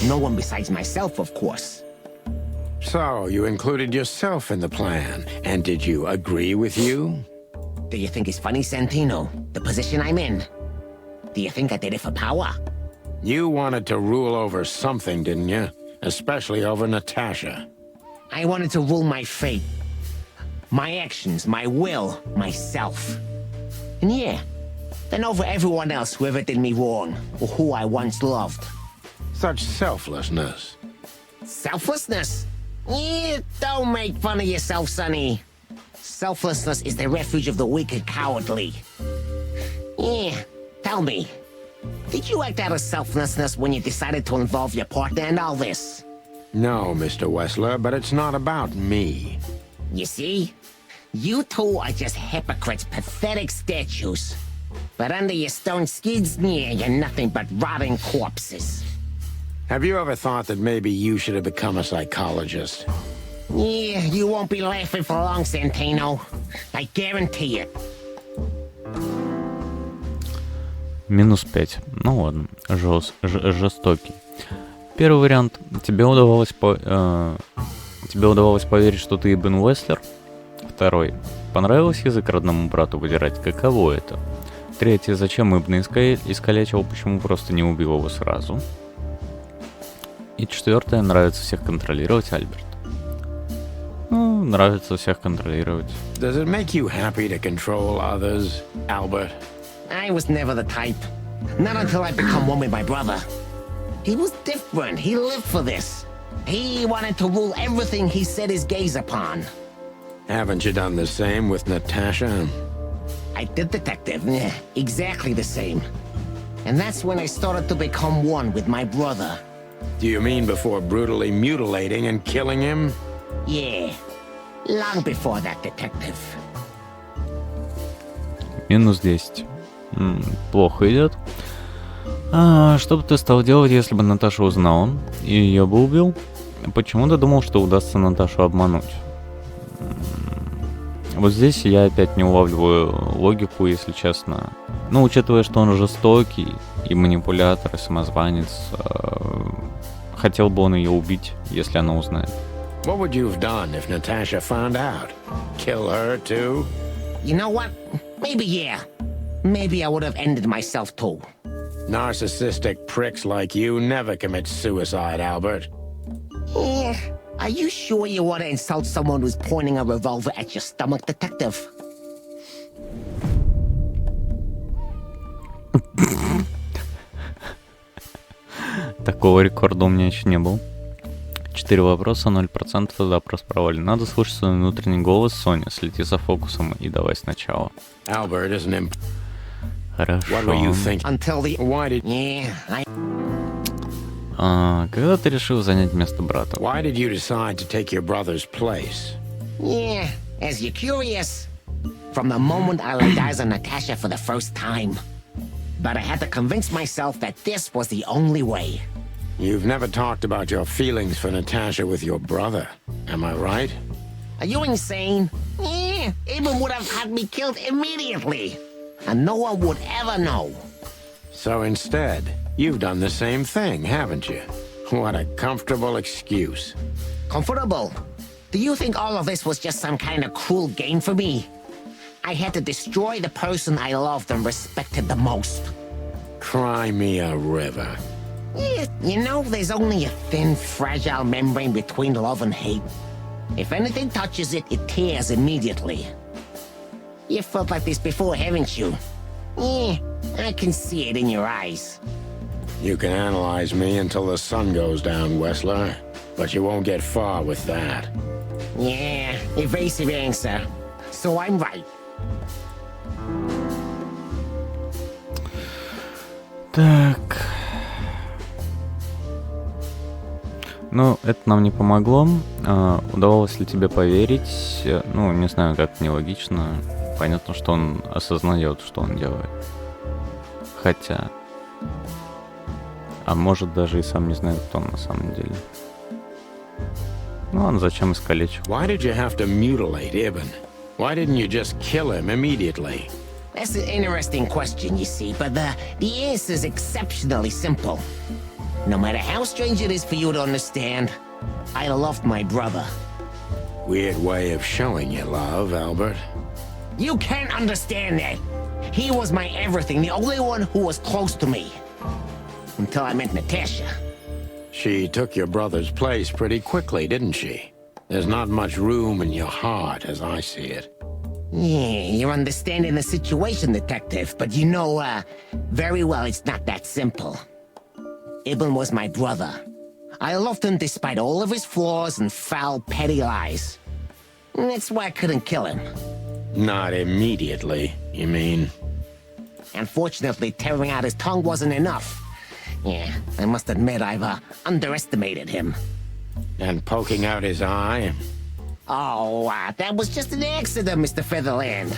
No one besides myself, of course. So, you included yourself in the plan, and did you agree with you? Do you think it's funny, Santino? The position I'm in? Do you think I did it for power? You wanted to rule over something, didn't you? Especially over Natasha. I wanted to rule my fate. My actions, my will, myself. And yeah, then over everyone else who ever did me wrong, or who I once loved. Such selflessness. Selflessness? Yeah, don't make fun of yourself, Sonny. Selflessness is the refuge of the weak and cowardly. Yeah, tell me, did you act out of selflessness when you decided to involve your partner in all this? No, Mr. Wessler, but it's not about me. You see? You two are just hypocrites, pathetic statues. But under your stone skids, yeah, you're nothing but rotting corpses. Have you ever thought that maybe you should have become a psychologist? Yeah, you won't be laughing for long, Santino. I guarantee it. Минус 5. Ну ладно, жестокий. Первый вариант. Тебе удавалось поверить, что ты Ибн Уэслер? Второй. Понравилось язык родному брату выдирать? Каково это? Третий. Зачем Ибн искалечил? Почему просто не убил его сразу? И четвертое. Нравится всех контролировать, Альберт. Ну, Ну, нравится всех контролировать. Does it make you happy to control others, Albert? I was never the type. Not until I become one with my brother. He was different. He lived for this. He wanted to rule everything he set his gaze upon. Haven't you done the same with Natasha? I did, Detective. Yeah, exactly the same. And that's when I started to become one with my brother. Do you mean before brutally mutilating and killing him? Yeah. Long before that, Detective. Минус 10. Плохо идет. Что бы ты стал делать, если бы Наташа узнала и ее бы убил? Почему ты думал, что удастся Наташу обмануть? Вот здесь я опять не улавливаю логику, если честно. Ну, учитывая, что он жестокий и манипулятор, и самозванец, хотел бы он ее убить, если она узнает. What would you have done if Natasha found out? Kill her too? You know what? Maybe yeah. Maybe I would have ended myself too. Narcissistic pricks like you never commit suicide, Albert. Yeah. Are you sure you want to insult someone who's pointing a revolver at your stomach, Detective? Такого рекорда у меня еще не был. 4 вопроса, 0% запрос провален. Надо слушать свой внутренний голос. Соня, следи за фокусом и давай сначала. Albert isn't imp. Хорошо. What were you thinking? Until the... Why did... Yeah, Когда ты решил занять место брата? Why did you decide to take your brother's place? Yeah, as you're curious. From the moment I laid eyes on Natasha for the first time. But I had to convince myself that this was the only way. You've never talked about your feelings for Natasha with your brother, am I right? Are you insane? Yeah, Abel would have had me killed immediately. And no one would ever know. So instead, you've done the same thing, haven't you? What a comfortable excuse. Comfortable? Do you think all of this was just some kind of cruel game for me? I had to destroy the person I loved and respected the most. Cry me a river. Yeah, you know, there's only a thin, fragile membrane between love and hate. If anything touches it, it tears immediately. You felt like this before, haven't you? Yeah, I can see it in your eyes. You can analyze me until the sun goes down, Wessler, but you won't get far with that. Yeah, evasive answer. So I'm right. Так. Ну, это нам не помогло. Удавалось ли тебе поверить? Ну, не знаю, как нелогично. Понятно, что он осознает, что он делает. Хотя... А может, даже и сам не знает, кто он на самом деле. Ну ладно, зачем искалечил? Why did you have to mutilate Ibn? Why didn't you just kill him immediately? That's an interesting question, you see, but the answer is exceptionally simple. No matter how strange it is for you to understand, I loved my brother. Weird way of showing you love, Albert. You can't understand that. He was my everything, the only one who was close to me. Until I met Natasha. She took your brother's place pretty quickly, didn't she? There's not much room in your heart, as I see it. Yeah, you're understanding the situation, Detective, but you know, very well it's not that simple. Ibn was my brother. I loved him despite all of his flaws and foul, petty lies. And that's why I couldn't kill him. Not immediately, you mean? Unfortunately, tearing out his tongue wasn't enough. Yeah, I must admit I've underestimated him. And poking out his eye? Oh, that was just an accident, Mr. Featherland.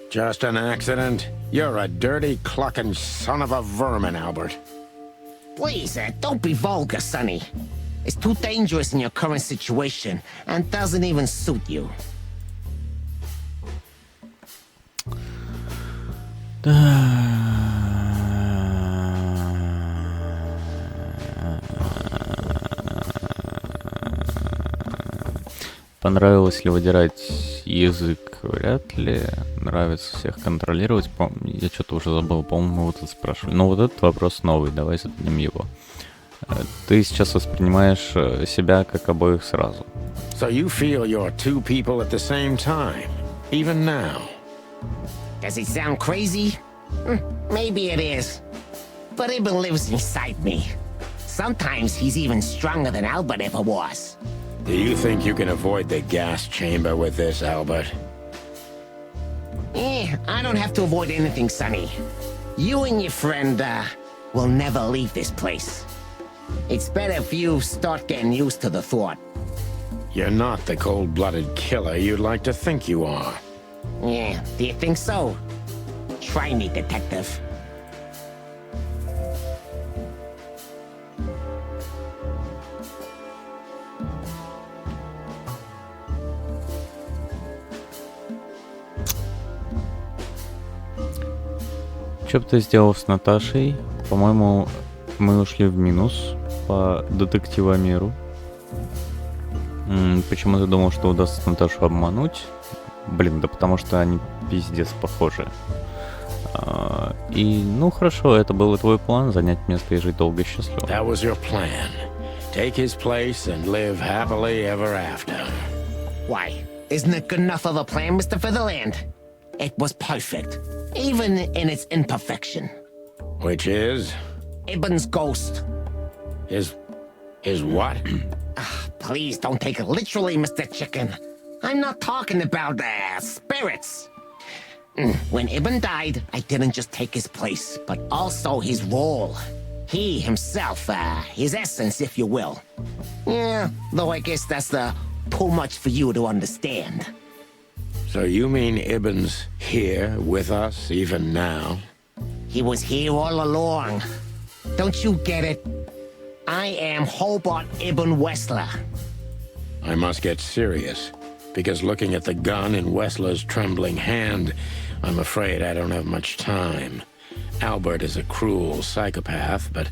Just an accident? You're a dirty, clucking son of a vermin, Albert. Please, don't be vulgar, Sonny. It's too dangerous in your current situation, and doesn't even suit you. Понравилось ли выдирать язык? Вряд ли. Нравится всех контролировать. Я что-то уже забыл, по-моему, вот это спрашивали. Но вот этот вопрос новый, давай зададим его. ты сейчас воспринимаешь себя как обоих сразу. So you feel you're two people at the same time, even now. Does it sound crazy? Maybe it is. But Ibn lives inside me. Sometimes he's even stronger than Albert ever was. Do you think you can avoid the gas chamber with this, Albert? I don't have to avoid anything, Sonny. You and your friend, will never leave this place. It's better if you start getting used to the thought. You're not the cold-blooded killer you'd like to think you are. Yeah, do you think so? Try me, detective. Что бы ты сделал с Наташей? По-моему, мы ушли в минус по детективомеру. Почему ты думал, что удастся Наташу обмануть? Блин, да потому что они пиздец похожи. И, ну хорошо, это был и твой план, занять место и жить долго и счастливо. That was your plan. Take his place and live happily ever after. Why? Isn't it good enough of a plan, Mr. Featherland? It was perfect, even in its imperfection. Which is? Ibn's ghost. His what? Please don't take it literally, Mr. Chicken. I'm not talking about spirits. When Ibn died, I didn't just take his place, but also his role. He himself, his essence, if you will. Yeah, though I guess that's too much for you to understand. So you mean Ibn's here with us even now? He was here all along. Don't you get it? I am Hobart Ibn Wessler. I must get serious, because looking at the gun in Wessler's trembling hand, I'm afraid I don't have much time. Albert is a cruel psychopath, but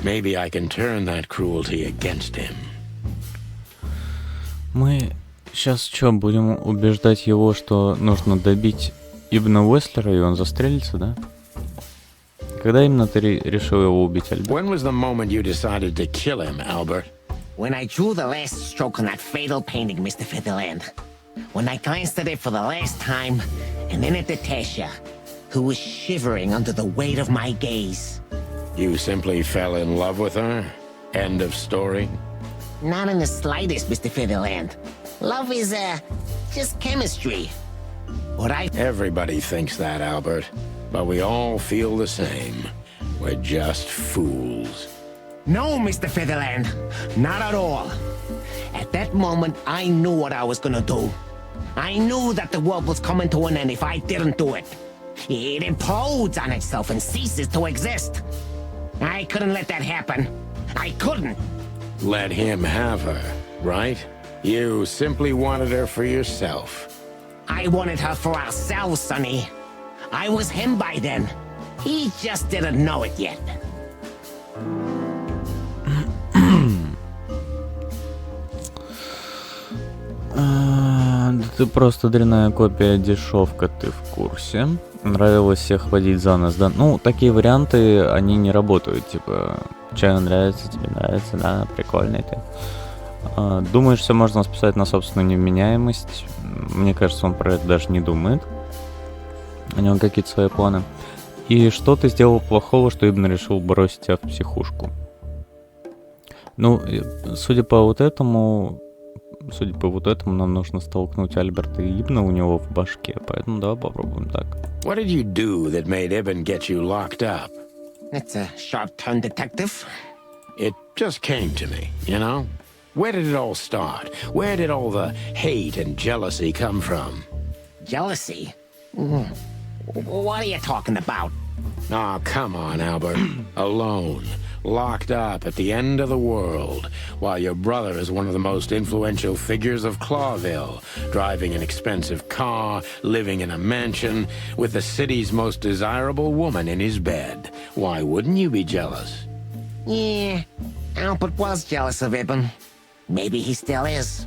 maybe I can turn that cruelty against him. Мы сейчас что, будем убеждать его, что нужно добить Ибна Уэслера, и он застрелится, да? Когда именно ты решил его убить, Альберт? When was the moment you decided to kill him, Albert? When I drew the last stroke on that fatal painting, Mr. Featherland. When I glanced at it for the last time, and then at Natasha, who was shivering under the weight of my gaze. You simply fell in love with her? End of story? Not in the slightest, Mr. Featherland. Love is, just chemistry. What Everybody thinks that, Albert. But we all feel the same. We're just fools. No, Mr. Featherland. Not at all. At that moment, I knew what I was gonna do. I knew that the world was coming to an end if I didn't do it. It implodes on itself and ceases to exist. I couldn't let that happen. I couldn't. Let him have her, right? You simply wanted her for yourself. I wanted her for ourselves, Sonny. I was him by then. He just didn't know it yet. Ты просто дрянная копия, дешевка, ты в курсе. Нравилось всех водить за нос, да? Ну, такие варианты, они не работают, типа, чай нравится, тебе нравится, да, прикольный ты. Думаешь, все можно списать на собственную невменяемость? Мне кажется, он про это даже не думает. У него какие-то свои планы. И что ты сделал плохого, что Ибн решил бросить тебя в психушку? Ну, судя по вот этому, нам нужно столкнуть Альберта и Ибна у него в башке, поэтому давай попробуем так. What did you do that made Ibn get you locked up? That's a sharp turn, detective. It just came to me, you know? Where did it all start? Where did all the hate and jealousy come from? Jealousy? What are you talking about? Oh, come on, Albert. Alone, locked up at the end of the world, while your brother is one of the most influential figures of Clawville, driving an expensive car, living in a mansion, with the city's most desirable woman in his bed. Why wouldn't you be jealous? Yeah, Albert was jealous of Ibn. Maybe he still is.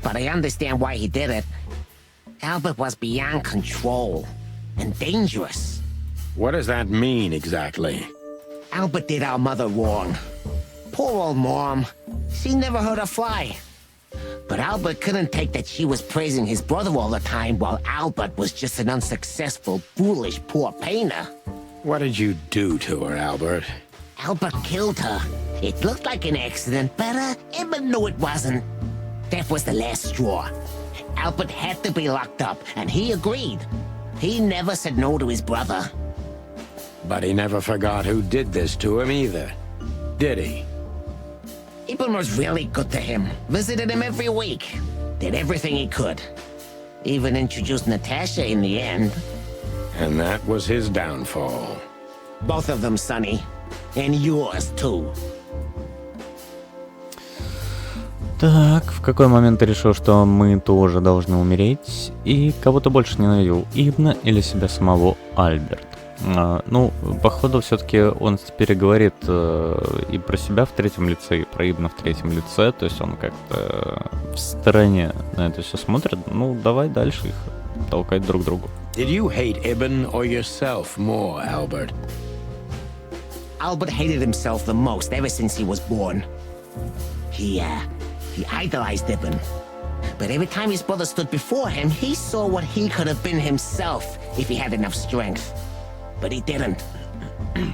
But I understand why he did it. Albert was beyond control and dangerous. What does that mean exactly? Albert did our mother wrong. Poor old Mom. She never heard her fly. But Albert couldn't take that she was praising his brother all the time while Albert was just an unsuccessful, foolish, poor painter. What did you do to her, Albert? Albert killed her. It looked like an accident, but Ibn knew it wasn't. That was the last straw. Albert had to be locked up, and he agreed. He never said no to his brother. But he never forgot who did this to him either, did he? Ibn was really good to him. Visited him every week. Did everything he could. Even introduced Natasha in the end. And that was his downfall. Both of them, Sonny. And yours, too. Так, в какой момент ты решил, что мы тоже должны умереть? И кого ты больше ненавидел, Ибна или себя самого, Альберт? Ну, походу, все-таки он теперь говорит и про себя в третьем лице, и про Ибна в третьем лице, то есть он как-то в стороне на это все смотрит. Ну, давай дальше их толкать друг к другу. Did you hate Ibn or yourself more, Albert? Albert hated himself the most ever since he was born. He idolized Ibn. But every time his brother stood before him, he saw what he could have been himself if he had enough strength. But he didn't.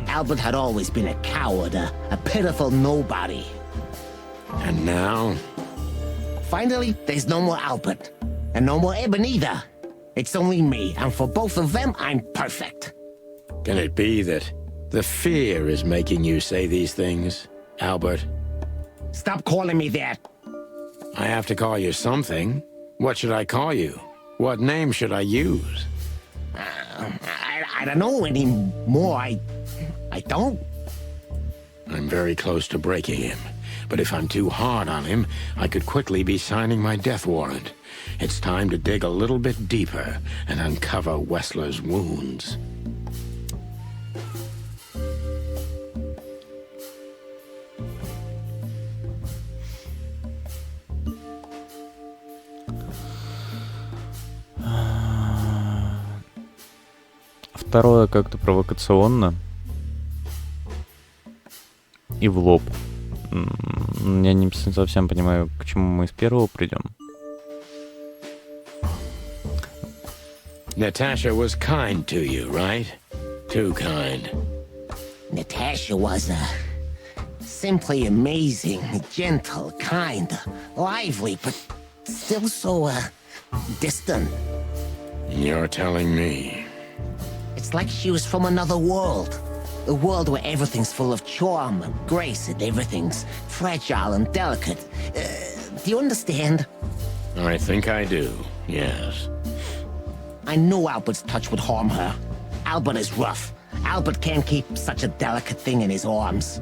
Albert had always been a coward, a pitiful nobody. And now? Finally, there's no more Albert. And no more Ibn either. It's only me, and for both of them, I'm perfect. Can it be that the fear is making you say these things, Albert? Stop calling me that. I have to call you something. What should I call you? What name should I use? I don't know anymore. I don't. I'm very close to breaking him. But if I'm too hard on him, I could quickly be signing my death warrant. It's time to dig a little bit deeper and uncover Wessler's wounds. Второе как-то провокационно и в лоб. Я не совсем понимаю, к чему мы из первого придем. Natasha was kind to you, right? Too kind. Natasha was simply amazing, gentle, kind, lively, but still so distant. You're telling me. It's like she was from another world. A world where everything's full of charm and grace and everything's fragile and delicate. Do you understand? I think I do, yes. I knew Albert's touch would harm her. Albert is rough. Albert can't keep such a delicate thing in his arms.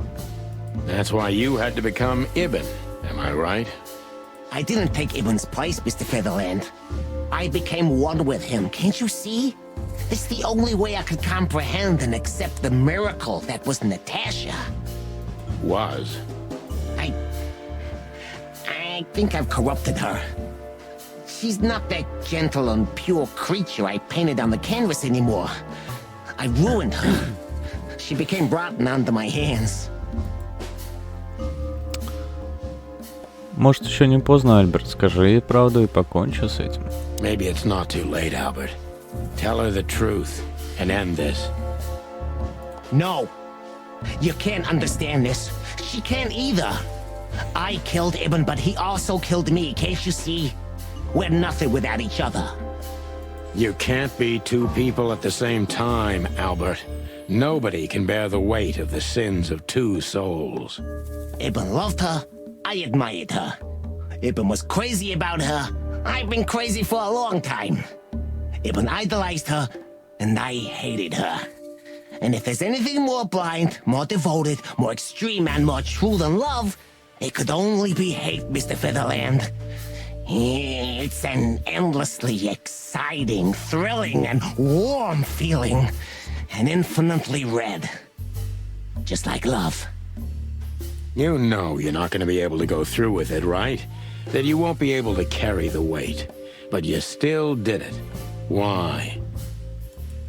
That's why you had to become Ibn, am I right? I didn't take Ibn's place, Mr. Featherland. I became one with him, can't you see? It's the only way I could comprehend and accept the miracle that was Natasha. Was? I think I've corrupted her. She's not that gentle and pure creature I painted on the canvas anymore. I ruined her. She became rotten under my hands. Может, еще не поздно, Альберт, скажи ей правду и покончи с этим. Maybe it's not too late, Albert. Tell her the truth and end this. No. You can't understand this. She can't either. I killed Ibn, but he also killed me, can't you see? We're nothing without each other. You can't be two people at the same time, Albert. Nobody can bear the weight of the sins of two souls. Ibn loved her. I admired her. Ibn was crazy about her. I've been crazy for a long time. Ibn idolized her, and I hated her. And if there's anything more blind, more devoted, more extreme, and more true than love, it could only be hate, Mr. Featherland. It's an endlessly exciting, thrilling, and warm feeling. And infinitely red. Just like love. You know you're not going to be able to go through with it, right? That you won't be able to carry the weight. But you still did it. Why?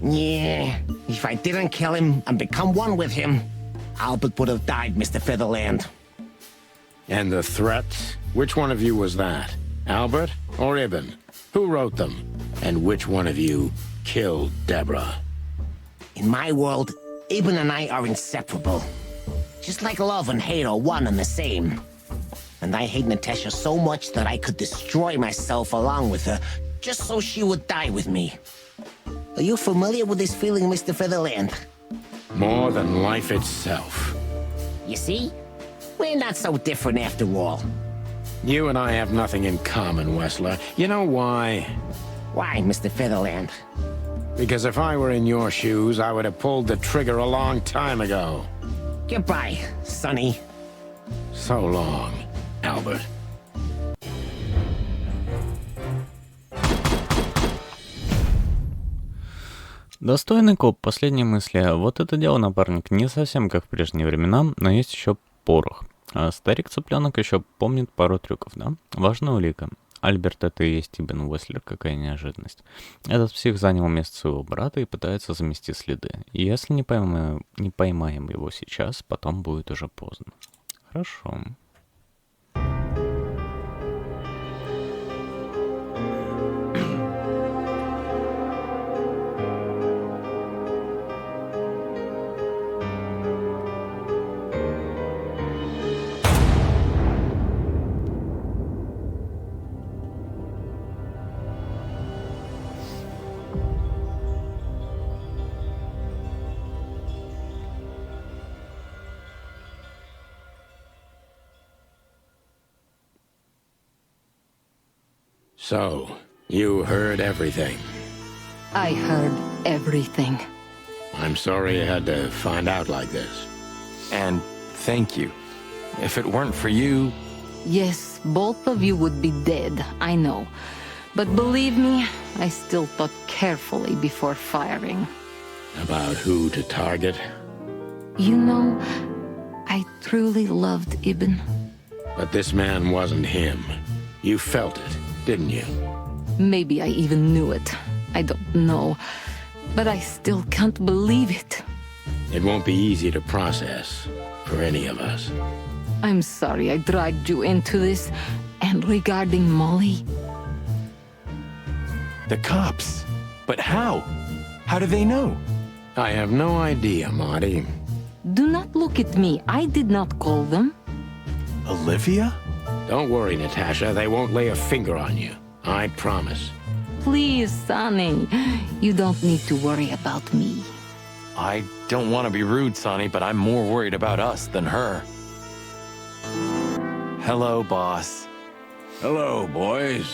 Yeah, if I didn't kill him and become one with him, Albert would have died, Mr. Featherland. And the threats? Which one of you was that? Albert or Ibn? Who wrote them? And which one of you killed Deborah? In my world, Ibn and I are inseparable. Just like love and hate are one and the same. And I hate Natasha so much that I could destroy myself along with her, just so she would die with me. Are you familiar with this feeling, Mr. Featherland? More than life itself. You see? We're not so different after all. You and I have nothing in common, Wessler. You know why? Why, Mr. Featherland? Because if I were in your shoes, I would have pulled the trigger a long time ago. Goodbye, Sonny. So long, Albert. Достойный коп, последние мысли. Вот это дело, напарник, не совсем как в прежние времена, но есть еще порох. А старик-цыпленок еще помнит пару трюков, да? Важная улика. Альберт — это и есть Ибн Уэслер, какая неожиданность. Этот псих занял место своего брата и пытается замести следы. И если не поймаем его сейчас, потом будет уже поздно. Хорошо. So, you heard everything. I heard everything. I'm sorry you had to find out like this. And thank you. If it weren't for you... Yes, both of you would be dead, I know. But believe me, I still thought carefully before firing. About who to target? You know, I truly loved Ibn. But this man wasn't him. You felt it, didn't you? Maybe I even knew it. I don't know. But I still can't believe it. It won't be easy to process for any of us. I'm sorry I dragged you into this. And regarding Molly... The cops. But how? How do they know? I have no idea, Marty. Do not look at me. I did not call them. Olivia? Don't worry, Natasha. They won't lay a finger on you. I promise. Please, Sonny. You don't need to worry about me. I don't want to be rude, Sonny, but I'm more worried about us than her. Hello, boss. Hello, boys.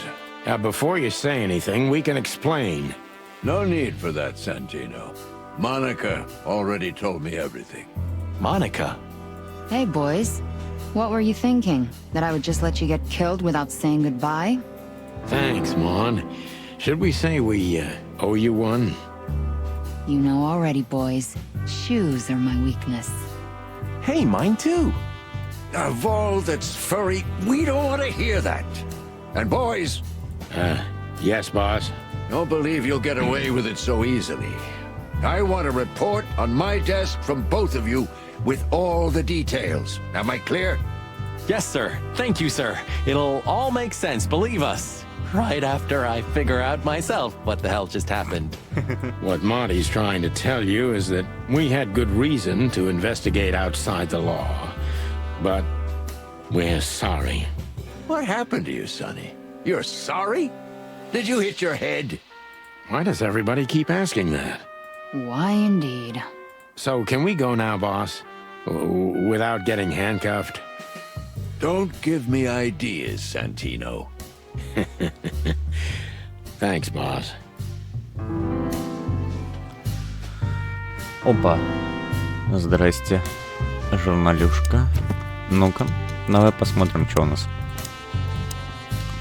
Before you say anything, we can explain. No need for that, Santino. Monica already told me everything. Monica? Hey, boys. What were you thinking? That I would just let you get killed without saying goodbye? Thanks, Mon. Should we say we owe you one? You know already, boys. Shoes are my weakness. Hey, mine too. Of all that's furry, we don't want to hear that. And boys... Yes, boss? Don't believe you'll get away with it so easily. I want a report on my desk from both of you with all the details. Am I clear? Yes, sir. Thank you, sir. It'll all make sense, believe us. Right after I figure out myself what the hell just happened. What Marty's trying to tell you is that we had good reason to investigate outside the law. But we're sorry. What happened to you, Sonny? You're sorry? Did you hit your head? Why does everybody keep asking that? Why indeed. So can we go now, boss? Without getting handcuffed? Don't give me ideas, Santino. Thanks, boss. Опа. Здрасте, журналюшка. Ну-ка, давай посмотрим, что у нас.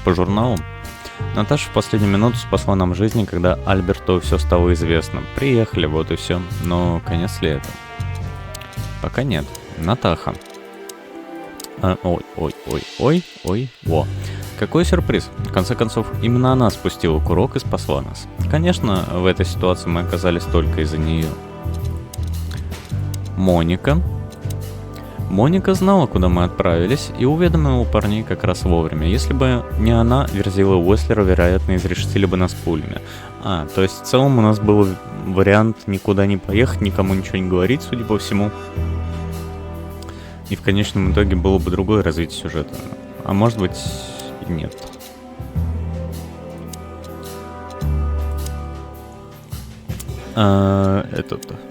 По журналу. Наташа в последнюю минуту спасла нам жизни, когда Альберту все стало известно. Приехали, вот и все. Но конец ли это? Пока нет. Натаха. Во. Какой сюрприз. В конце концов, именно она спустила курок и спасла нас. Конечно, в этой ситуации мы оказались только из-за нее. Моника. Моника знала, куда мы отправились, и уведомила парней как раз вовремя. Если бы не она, Верзила и Уэслера, вероятно, изрешетили бы нас пулями. То есть в целом у нас был вариант никуда не поехать, никому ничего не говорить, судя по всему. И в конечном итоге было бы другое развитие сюжета. А может быть, и нет.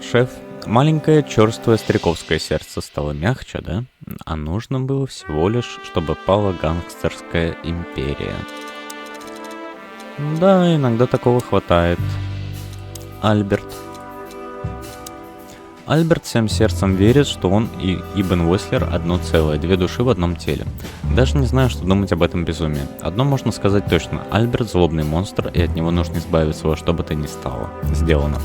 Шеф. Маленькое черствое стариковское сердце стало мягче, да? А нужно было всего лишь, чтобы пала гангстерская империя. Да, иногда такого хватает. Альберт всем сердцем верит, что он и Ибн Уэслер одно целое, две души в одном теле. Даже не знаю, что думать об этом безумии. Одно можно сказать точно. Альберт злобный монстр, и от него нужно избавиться во что бы то ни стало. Сделано.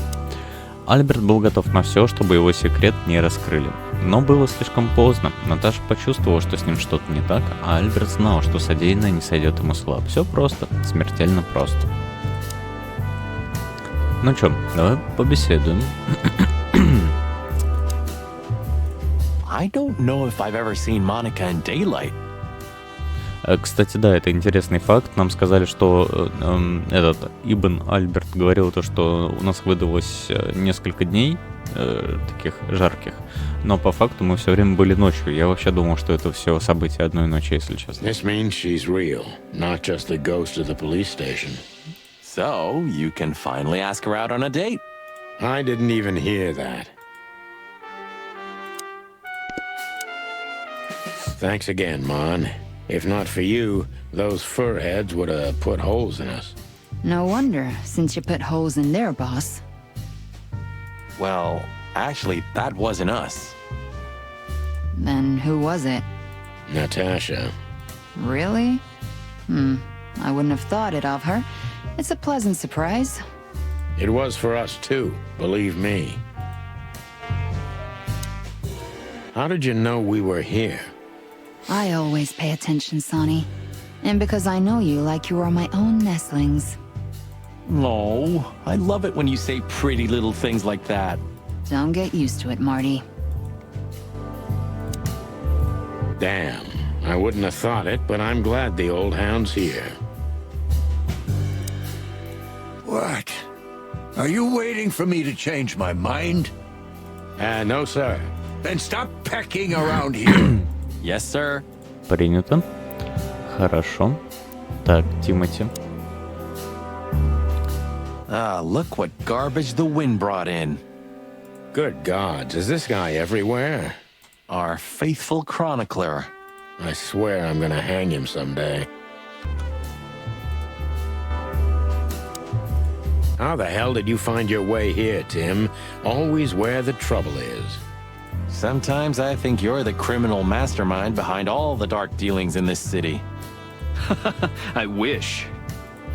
Альберт был готов на все, чтобы его секрет не раскрыли. Но было слишком поздно. Наташа почувствовала, что с ним что-то не так, а Альберт знал, что содеянное не сойдет ему с лап. Все просто, смертельно просто. Ну чё, давай побеседуем. I don't know if I've ever seen Monica in daylight. Кстати, да, это интересный факт. Нам сказали, что этот Ибн Альберт говорил то, что у нас выдалось несколько дней таких жарких, но по факту мы все время были ночью. Я вообще думал, что это все события одной ночи, если честно. This means she's real, not just the ghost of the police station. So, you can finally ask her out on a date. I didn't even hear that. Thanks again, Mon. If not for you, those furheads would have put holes in us. No wonder, since you put holes in their boss. Well, actually, that wasn't us. Then who was it? Natasha. Really? I wouldn't have thought it of her. It's a pleasant surprise. It was for us too, believe me. How did you know we were here? I always pay attention, Sonny. And because I know you like you are my own nestlings. No, I love it when you say pretty little things like that. Don't get used to it, Marty. Damn, I wouldn't have thought it, but I'm glad the old hound's here. What? Are you waiting for me to change my mind? No, sir. Then stop pecking around here. Yes, sir. Принято. Хорошо. Так, Тимати. Look what garbage the wind brought in. Good gods, is this guy everywhere? Our faithful chronicler. I swear I'm gonna hang him someday. How the hell did you find your way here, Tim? Always where the trouble is. Sometimes I think you're the criminal mastermind behind all the dark dealings in this city. I wish.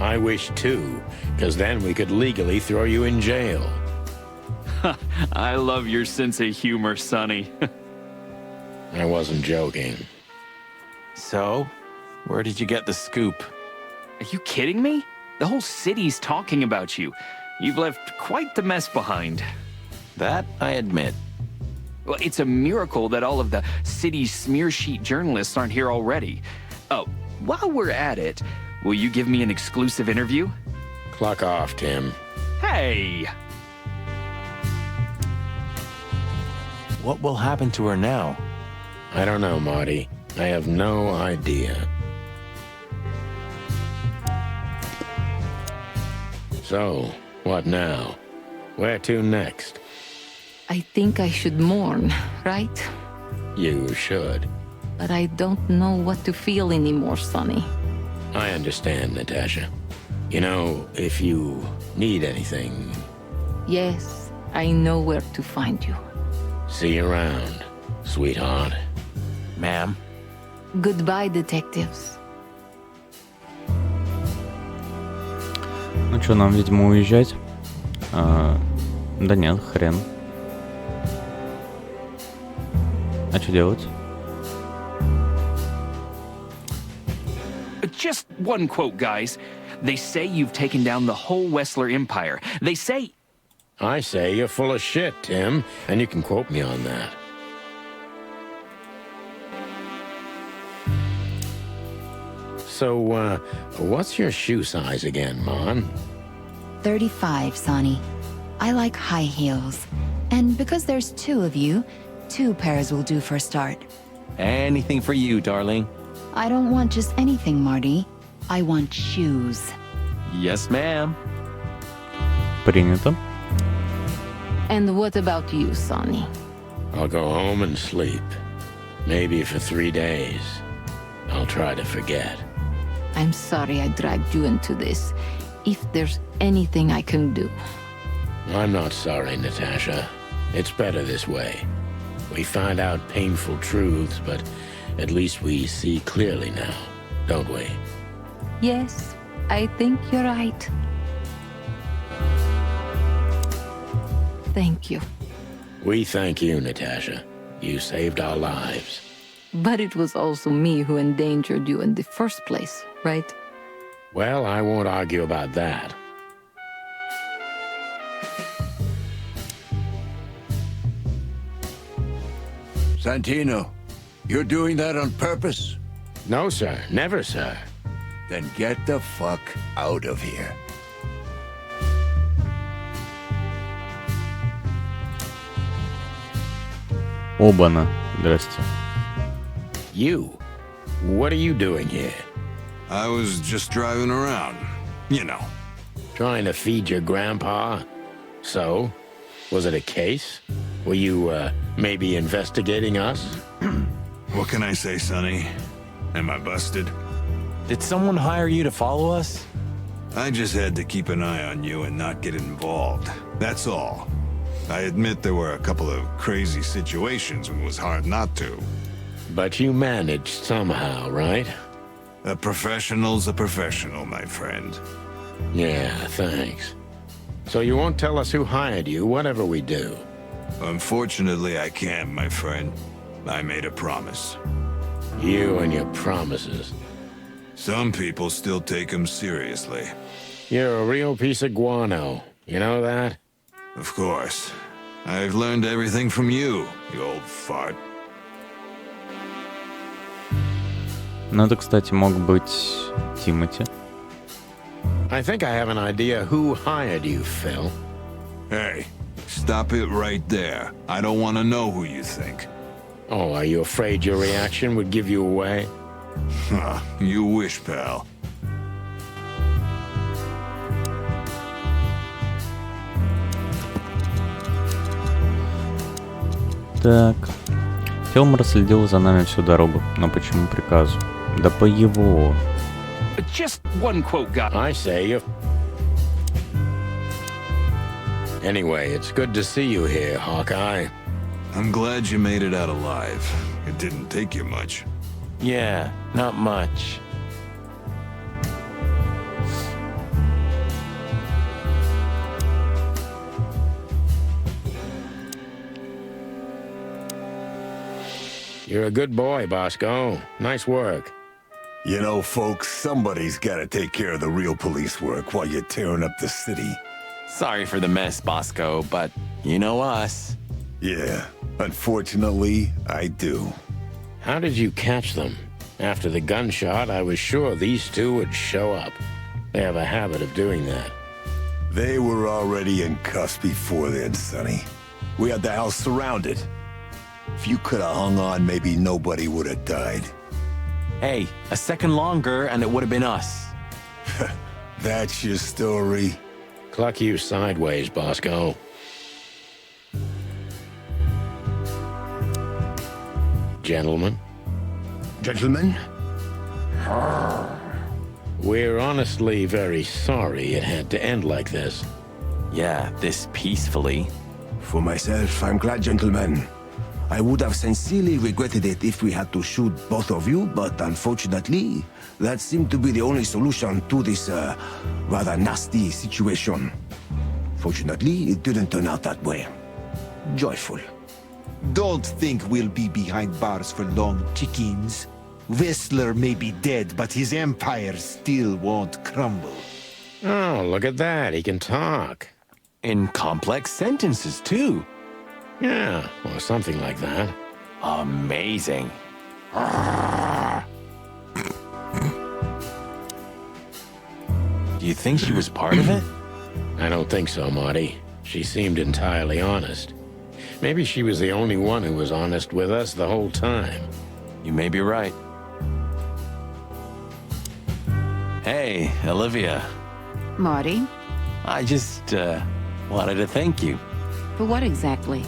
I wish too, because then we could legally throw you in jail. I love your sense of humor, Sonny. I wasn't joking. So, where did you get the scoop? Are you kidding me? The whole city's talking about you. You've left quite the mess behind. That I admit. Well, it's a miracle that all of the city's smear sheet journalists aren't here already. Oh, while we're at it, will you give me an exclusive interview? Cluck off, Tim. Hey! What will happen to her now? I don't know, Marty. I have no idea. So, what now? Where to next? I think I should mourn, right? You should. But I don't know what to feel anymore, Sonny. I understand, Natasha. You know, if you need anything... Yes, I know where to find you. See you around, sweetheart. Ma'am? Goodbye, detectives. Ну что, нам, видимо, уезжать? Да нет, хрен. А что делать? Just one quote, guys. They say you've taken down the whole Wessler Empire. They say... I say you're full of shit, Tim, and you can quote me on that. So, what's your shoe size again, Mon? 35, Sonny. I like high heels. And because there's 2 of you, 2 pairs will do for a start. Anything for you, darling. I don't want just anything, Marty. I want shoes. Yes, ma'am. Принято. And what about you, Sonny? I'll go home and sleep. Maybe for 3 days. I'll try to forget. I'm sorry I dragged you into this. If there's anything I can do. I'm not sorry, Natasha. It's better this way. We find out painful truths, but at least we see clearly now, don't we? Yes, I think you're right. Thank you. We thank you, Natasha. You saved our lives. But it was also me who endangered you in the first place, right? Well, I won't argue about that. Santino, you're doing that on purpose? No, sir. Never, sir. Then get the fuck out of here. Оба-на. Здрасте. You? What are you doing here? I was just driving around. You know. Trying to feed your grandpa? So? Was it a case? Were you, maybe investigating us? What can I say, Sonny? Am I busted? Did someone hire you to follow us? I just had to keep an eye on you and not get involved. That's all. I admit there were a couple of crazy situations when it was hard not to. But you managed somehow, right? A professional's a professional, my friend. Yeah, thanks. So you won't tell us who hired you, whatever we do? Unfortunately, I can't, my friend. I made a promise. You and your promises. Some people still take them seriously. You're a real piece of guano. You know that? Of course. I've learned everything from you, you old fart. Ну, это, кстати, мог быть Тимоти. I think I have an idea who hired you, Phil. Hey, stop it right there. I don't want to know who you think. Oh, are you afraid your reaction would give you away? You wish, pal. Так. Телмор следил за нами всю дорогу, но почему приказу? Да по его. Just one quote, guy. I say you. Anyway, it's good to see you here, Hawkeye. I'm glad you made it out alive. It didn't take you much. Yeah, not much. You're a good boy, Bosco. Nice work. You know, folks, somebody's gotta take care of the real police work while you're tearing up the city. Sorry for the mess, Bosco, but you know us. Yeah, unfortunately, I do. How did you catch them? After the gunshot, I was sure these two would show up. They have a habit of doing that. They were already in cuffs before then, Sonny. We had the house surrounded. If you could have hung on, maybe nobody would have died. Hey, a second longer and it would have been us. That's your story? Cluck you sideways, Bosco. Gentlemen? Gentlemen? We're honestly very sorry it had to end like this. Yeah, this peacefully. For myself, I'm glad, gentlemen. I would have sincerely regretted it if we had to shoot both of you, but unfortunately, that seemed to be the only solution to this, rather nasty situation. Fortunately, it didn't turn out that way. Joyful. Don't think we'll be behind bars for long, chickens. Whistler may be dead, but his empire still won't crumble. Oh, look at that. He can talk. In complex sentences, too. Yeah, or something like that. Do you think she was part of it? I don't think so, Marty. She seemed entirely honest. Maybe she was the only one who was honest with us the whole time. You may be right. Hey, Olivia. Marty? I just, wanted to thank you For what exactly?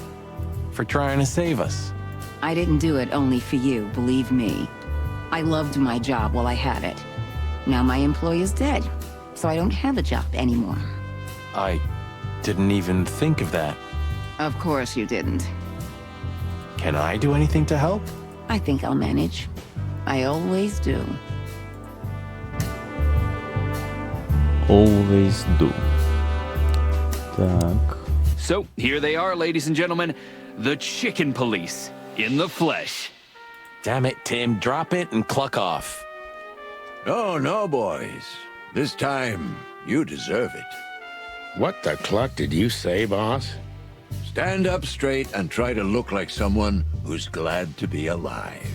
for trying to save us. I didn't do it only for you, believe me. I loved my job while I had it. Now my employer's dead, so I don't have a job anymore. I didn't even think of that. Of course you didn't. Can I do anything to help? I think I'll manage. I always do. Always do. Так. So, here they are, ladies and gentlemen. The Chicken Police. In the flesh. Damn it, Tim. Drop it and cluck off. Oh, no, boys. This time, you deserve it. What the cluck did you say, boss? Stand up straight and try to look like someone who's glad to be alive.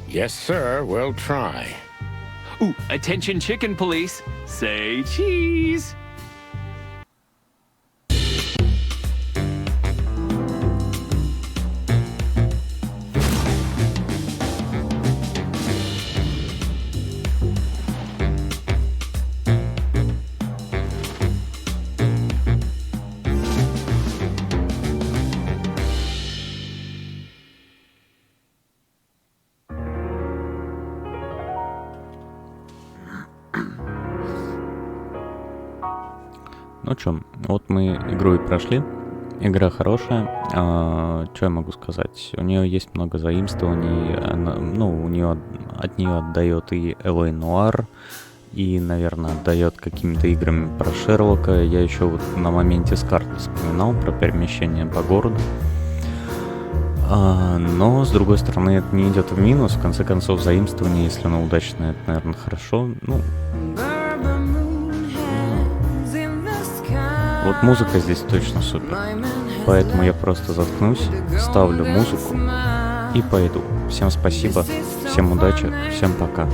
Yes, sir, we'll try. Ooh, attention Chicken Police. Say cheese. Ну чё, вот мы игру и прошли. Игра хорошая. Что я могу сказать? У нее есть много заимствований. У нее от нее отдает и L.A. Noir, и, наверное, отдает какими-то играми про Шерлока. Я еще вот на моменте с карты вспоминал про перемещение по городу. Но, с другой стороны, это не идет в минус. В конце концов, заимствование, если оно удачное, это, наверное, хорошо. Вот музыка здесь точно супер. Поэтому я просто заткнусь, ставлю музыку и пойду. Всем спасибо, всем удачи, всем пока.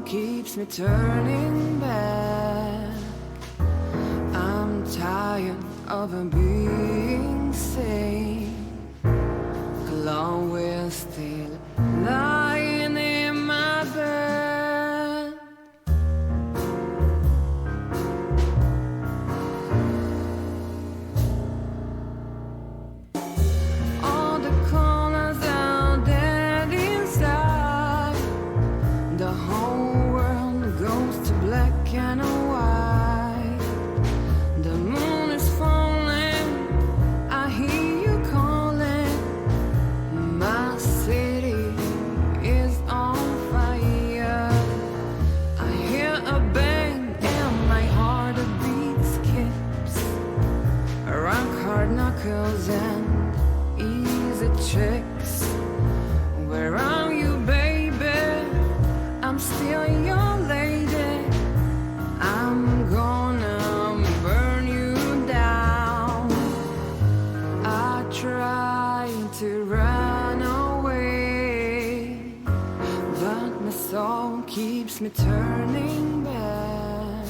Keeps me turning back. I'm tired of being sane. Alone, we're still lying in my bed. All the corners are dead inside. The whole goes to black and white. The moon is falling, I hear you calling. My city is on fire. I hear a bang and my heart beats skips. Rock hard knuckles and easy checks. Where are you, baby? I'm still your lady. I'm gonna burn you down. I try to run away, but my soul keeps me turning back.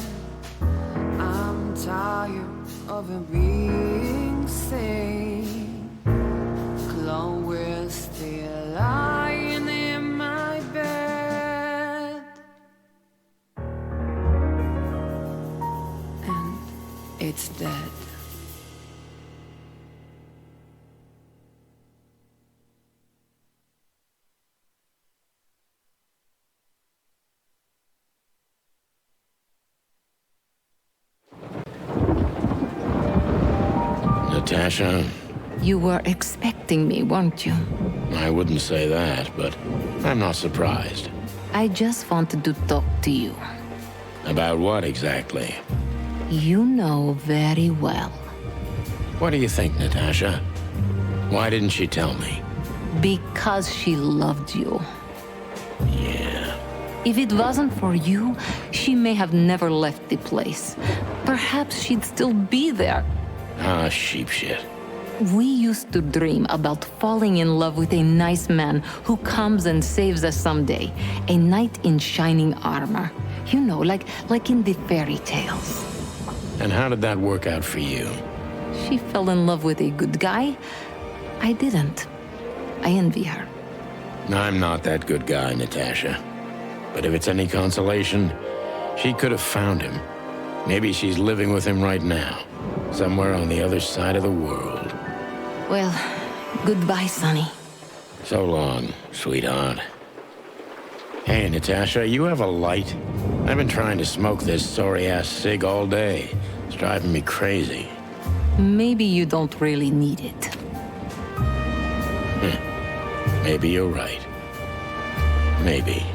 I'm tired of being sane. Clone will still lying in my bed. It's dead. Natasha, You were expecting me, weren't you? I wouldn't say that, but I'm not surprised. I just wanted to talk to you. About what exactly? You know very well. What do you think, Natasha? Why didn't she tell me? Because she loved you. Yeah. If it wasn't for you, she may have never left the place. Perhaps she'd still be there. Ah, sheep shit. We used to dream about falling in love with a nice man who comes and saves us someday. A knight in shining armor. You know, like in the fairy tales. And how did that work out for you? She fell in love with a good guy. I didn't. I envy her. I'm not that good guy, Natasha. But if it's any consolation, she could have found him. Maybe she's living with him right now. Somewhere on the other side of the world. Well, goodbye, Sonny. So long, sweetheart. Hey, Natasha, you have a light? I've been trying to smoke this sorry-ass cig all day. It's driving me crazy. Maybe you don't really need it. Maybe you're right. Maybe.